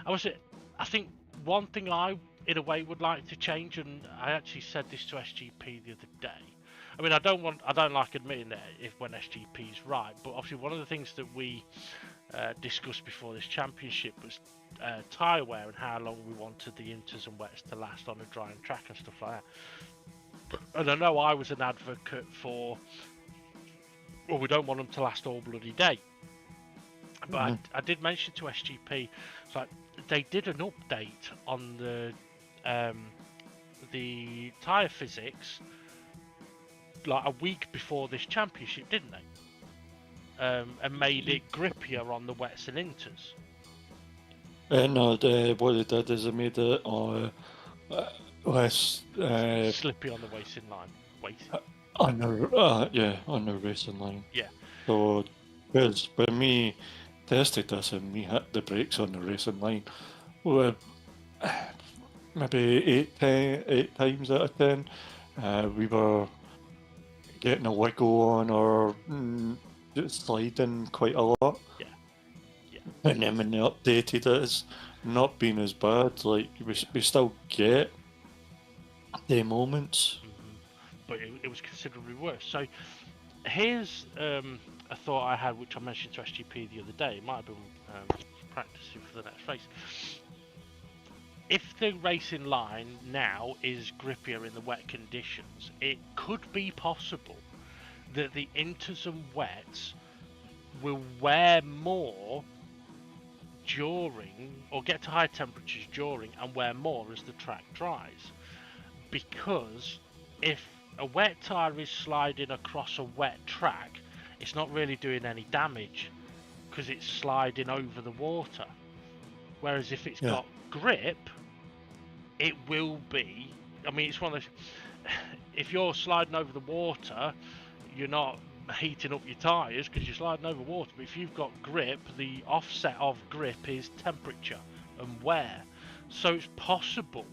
I think one thing I, in a way, would like to change, and I actually said this to SGP the other day. I mean, I don't like admitting that when SGP's right, but obviously one of the things that we discussed before this championship was tyre wear and how long we wanted the inters and wets to last on a drying track and stuff like that. And I know I was an advocate for, well, we don't want them to last all bloody day. But I did mention to SGP, it's like they did an update on the tyre physics like a week before this championship, didn't they? And made it grippier on the wets and inters. No, what they did is they made it less slippy on the racing line. on the racing line. Yeah. So, because when we tested this and we hit the brakes on the racing line, well, maybe 8 times out of 10, we were getting a wiggle on or sliding quite a lot. Yeah. And then when they updated it, it's not been as bad. Like, we still get the moments. But it was considerably worse. So here's a thought I had, which I mentioned to SGP the other day. It might have been practicing for the next race. If the racing line now is grippier in the wet conditions, it could be possible that the inters and wets will wear more during, or get to high temperatures during and wear more as the track dries. Because if a wet tyre is sliding across a wet track, it's not really doing any damage because it's sliding over the water. Whereas if it's got grip, it will be, I mean, it's one of those, if you're sliding over the water, you're not heating up your tyres because you're sliding over water. But if you've got grip, the offset of grip is temperature and wear. So it's possible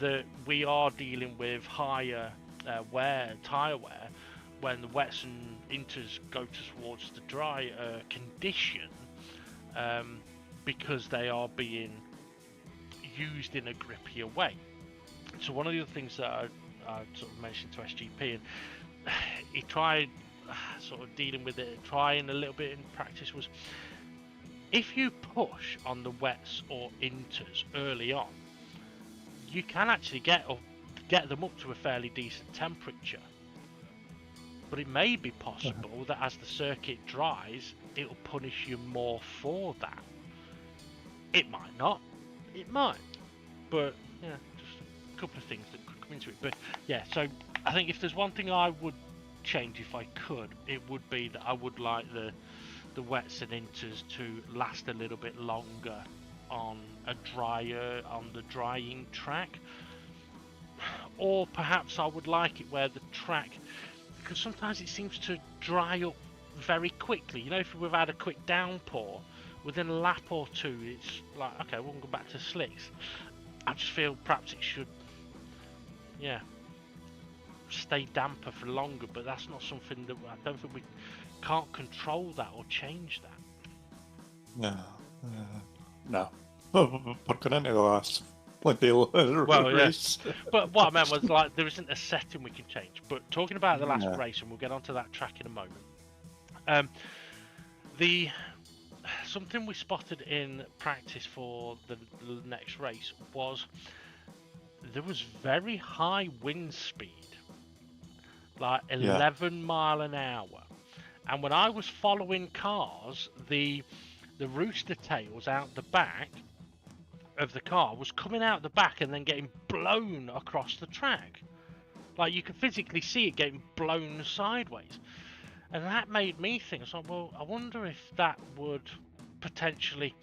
that we are dealing with higher tyre wear when the wets and inters go towards the dry condition, because they are being used in a grippier way. So one of the other things that I sort of mentioned to SGP, and he tried sort of dealing with it, trying a little bit in practice, was if you push on the wets or inters early on, you can actually get them up to a fairly decent temperature. But it may be possible that as the circuit dries, it'll punish you more for that. It might not. It might. But yeah, just a couple of things that could come into it. But yeah, so I think if there's one thing I would change if I could, it would be that I would like the wets and inters to last a little bit longer on the drying track. Or perhaps I would like it where the track, because sometimes it seems to dry up very quickly. You know, if we've had a quick downpour, within a lap or two, it's like, okay, we'll go back to slicks. I just feel perhaps it should, stay damper for longer, but that's not something that I don't think we can't control that or change that. Yeah. No. We're going into the last one day Well, yeah. race. But what I meant was, like, there isn't a setting we can change. But talking about the last Yeah. race, and we'll get onto that track in a moment. Something we spotted in practice for the next race was there was very high wind speed, like 11 mile an hour. And when I was following cars, the rooster tails out the back of the car was coming out the back and then getting blown across the track. Like, you could physically see it getting blown sideways. And that made me think, so, well, I wonder if that could potentially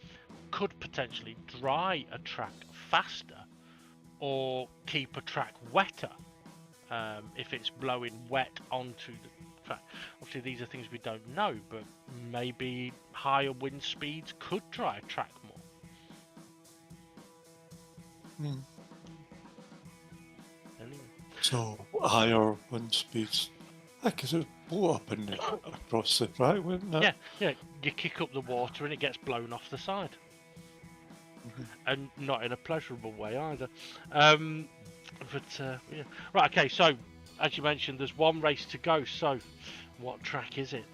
dry a track faster or keep a track wetter if it's blowing wet onto the track. Obviously, these are things we don't know, but maybe higher wind speeds could dry a track more. Anyway. So higher wind speeds. Because it would blow up across the track, wouldn't it? Yeah. You kick up the water and it gets blown off the side. And not in a pleasurable way either. Yeah. Right, okay, so as you mentioned, there's one race to go. So what track is it?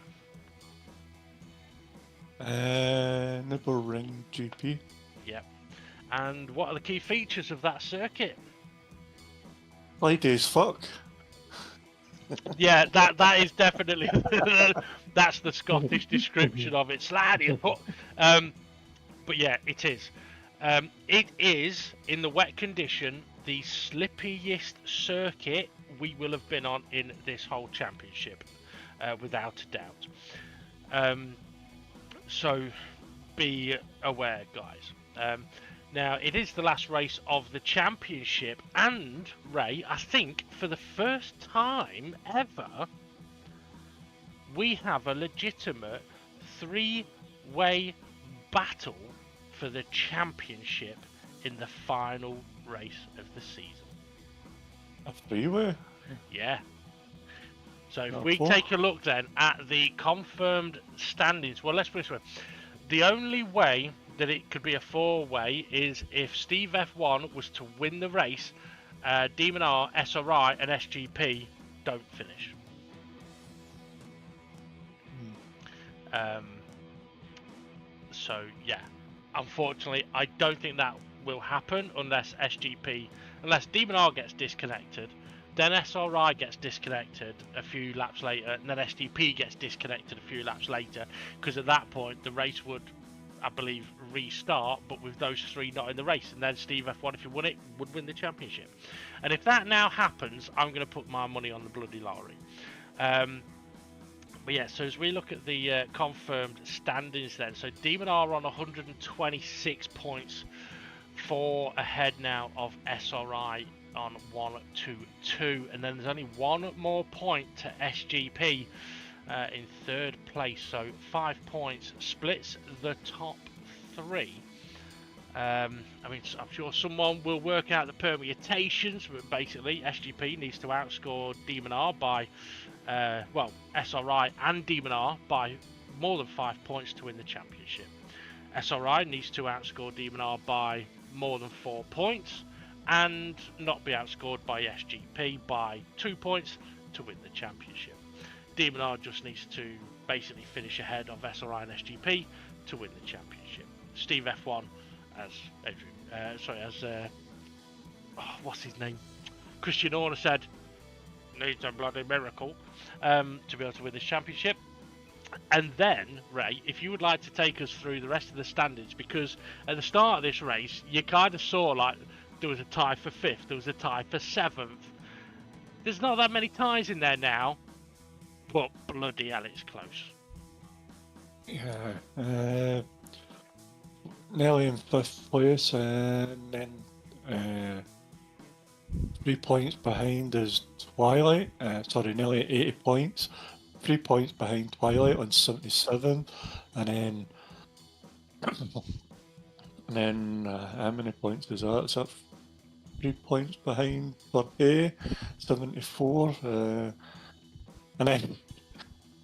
Nibelring GP. Yep. And what are the key features of that circuit? Lady as fuck. Yeah, that is definitely that's the Scottish description of it. Slidey. But yeah, it is. It is, in the wet condition, the slippiest circuit we will have been on in this whole championship, without a doubt. So be aware, guys. Now, it is the last race of the championship, and, Ray, I think for the first time ever, we have a legitimate three-way battle for the championship in the final race of the season. A three-way? Yeah. So if we take a look then at the confirmed standings, well, let's put it this way. The only way that it could be a four-way is if Steve F1 was to win the race, Demon R, SRI and SGP don't finish. So yeah, unfortunately, I don't think that will happen unless Demon R gets disconnected, then SRI gets disconnected a few laps later, and then SGP gets disconnected a few laps later, because at that point the race would, I believe, restart, but with those three not in the race, and then Steve F1, if he won it, would win the championship. And if that now happens, I'm going to put my money on the bloody lottery. But yeah, so as we look at the confirmed standings then, so Demon R on 126 points, 4 ahead now of SRI on 122, and then there's only one more point to SGP in third place, so 5 points splits the top 3. I mean, I'm sure someone will work out the permutations, but basically SGP needs to outscore Demon R by SRI and Demon R by more than 5 points to win the championship. SRI needs to outscore Demon R by more than 4 points and not be outscored by SGP by 2 points to win the championship. Demon R just needs to basically finish ahead of SRI and SGP to win the championship. Steve F1, what's his name? Christian Horner said, needs a bloody miracle to be able to win this championship. And then, Ray, if you would like to take us through the rest of the standings, because at the start of this race, you kind of saw like there was a tie for 5th, there was a tie for 7th. There's not that many ties in there now, but bloody hell, it's close. Yeah. Nelly in 5th place, and then 3 points behind is Twilight. Nelly at 80 points. 3 points behind Twilight on 77, and then how many points is that? Is that 3 points behind Burpay, 74, and then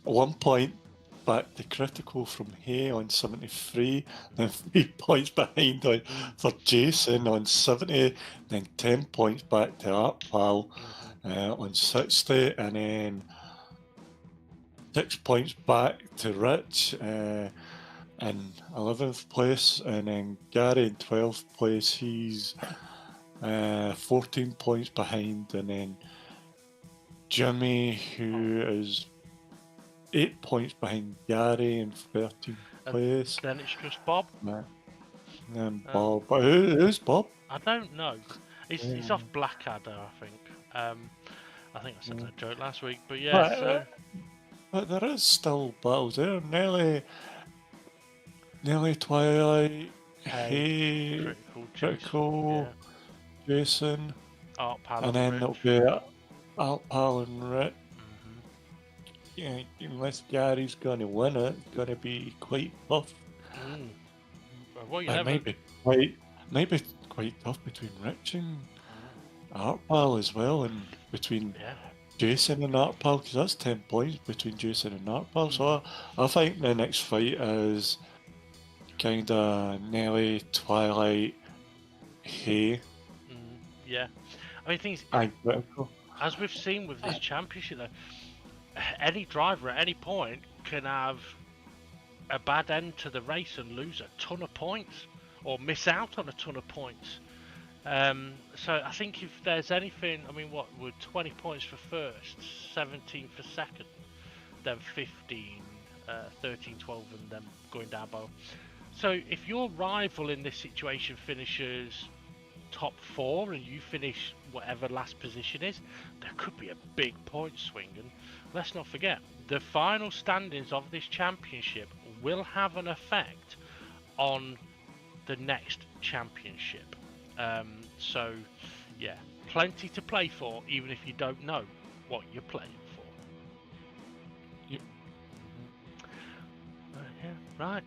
1 point back to critical from Hay on 73, then 3 points behind for Jason on 70, then 10 points back to Artpal on 60, and then 6 points back to Rich in 11th place, and then Gary in 12th place. He's 14 points behind, and then Jimmy, who is 8 points behind Gary in 13th place. Then it's just Bob. And Bob. Who's Bob? I don't know. He's off Blackadder, I think. I think I said that joke last week, but yeah. But there is still battles there. Nelly, Twilight, Hay, Critical, Jason, Artpal, and then it'll be Artpal and Rick. Yeah, unless Gary's going to win it, it's going to be quite tough. Well, it might be quite tough between Rich and Artpal as well, and between Jason and Artpal, because that's 10 points between Jason and Artpal. So I think the next fight is kind of Nelly, Twilight, Hay. Yeah. I mean, things as we've seen with this championship, though, any driver at any point can have a bad end to the race and lose a ton of points or miss out on a ton of points. So I think if there's anything, I mean, what were 20 points for first, 17 for second, then 15, 13, 12, and then going down by. So if your rival in this situation finishes top 4 and you finish whatever last position is, there could be a big point swing. And let's not forget, the final standings of this championship will have an effect on the next championship. So yeah, plenty to play for, even if you don't know what you're playing for. Yep. Yeah, right.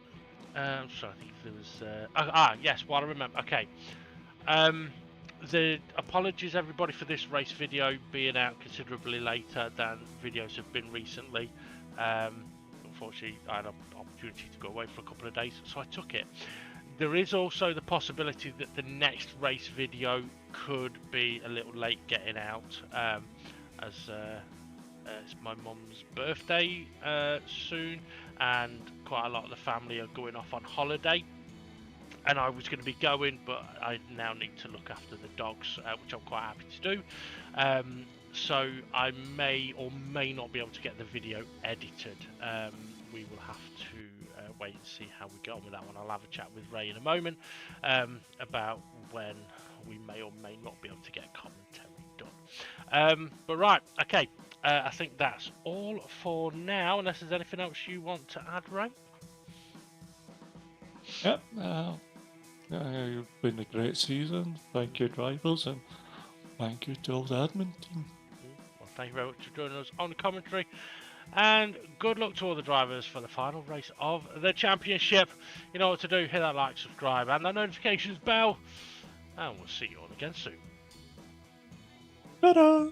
So I think there was yes, what I remember. Okay. The apologies everybody for this race video being out considerably later than videos have been recently. Unfortunately, I had an opportunity to go away for a couple of days, so I took it. There is also the possibility that the next race video could be a little late getting out, as it's my mum's birthday soon, and quite a lot of the family are going off on holiday. And I was going to be going, but I now need to look after the dogs, which I'm quite happy to do. So I may or may not be able to get the video edited. We will have to wait and see how we go on with that one. I'll have a chat with Ray in a moment about when we may or may not be able to get commentary done. But right, okay. I think that's all for now, unless there's anything else you want to add, Ray? Yep. You've been a great season. Thank you, drivers, and thank you to all the admin team. Well, thank you very much for joining us on the commentary, and good luck to all the drivers for the final race of the championship. You know what to do. Hit that like, subscribe, and the notifications bell, and we'll see you all again soon. Ta-da!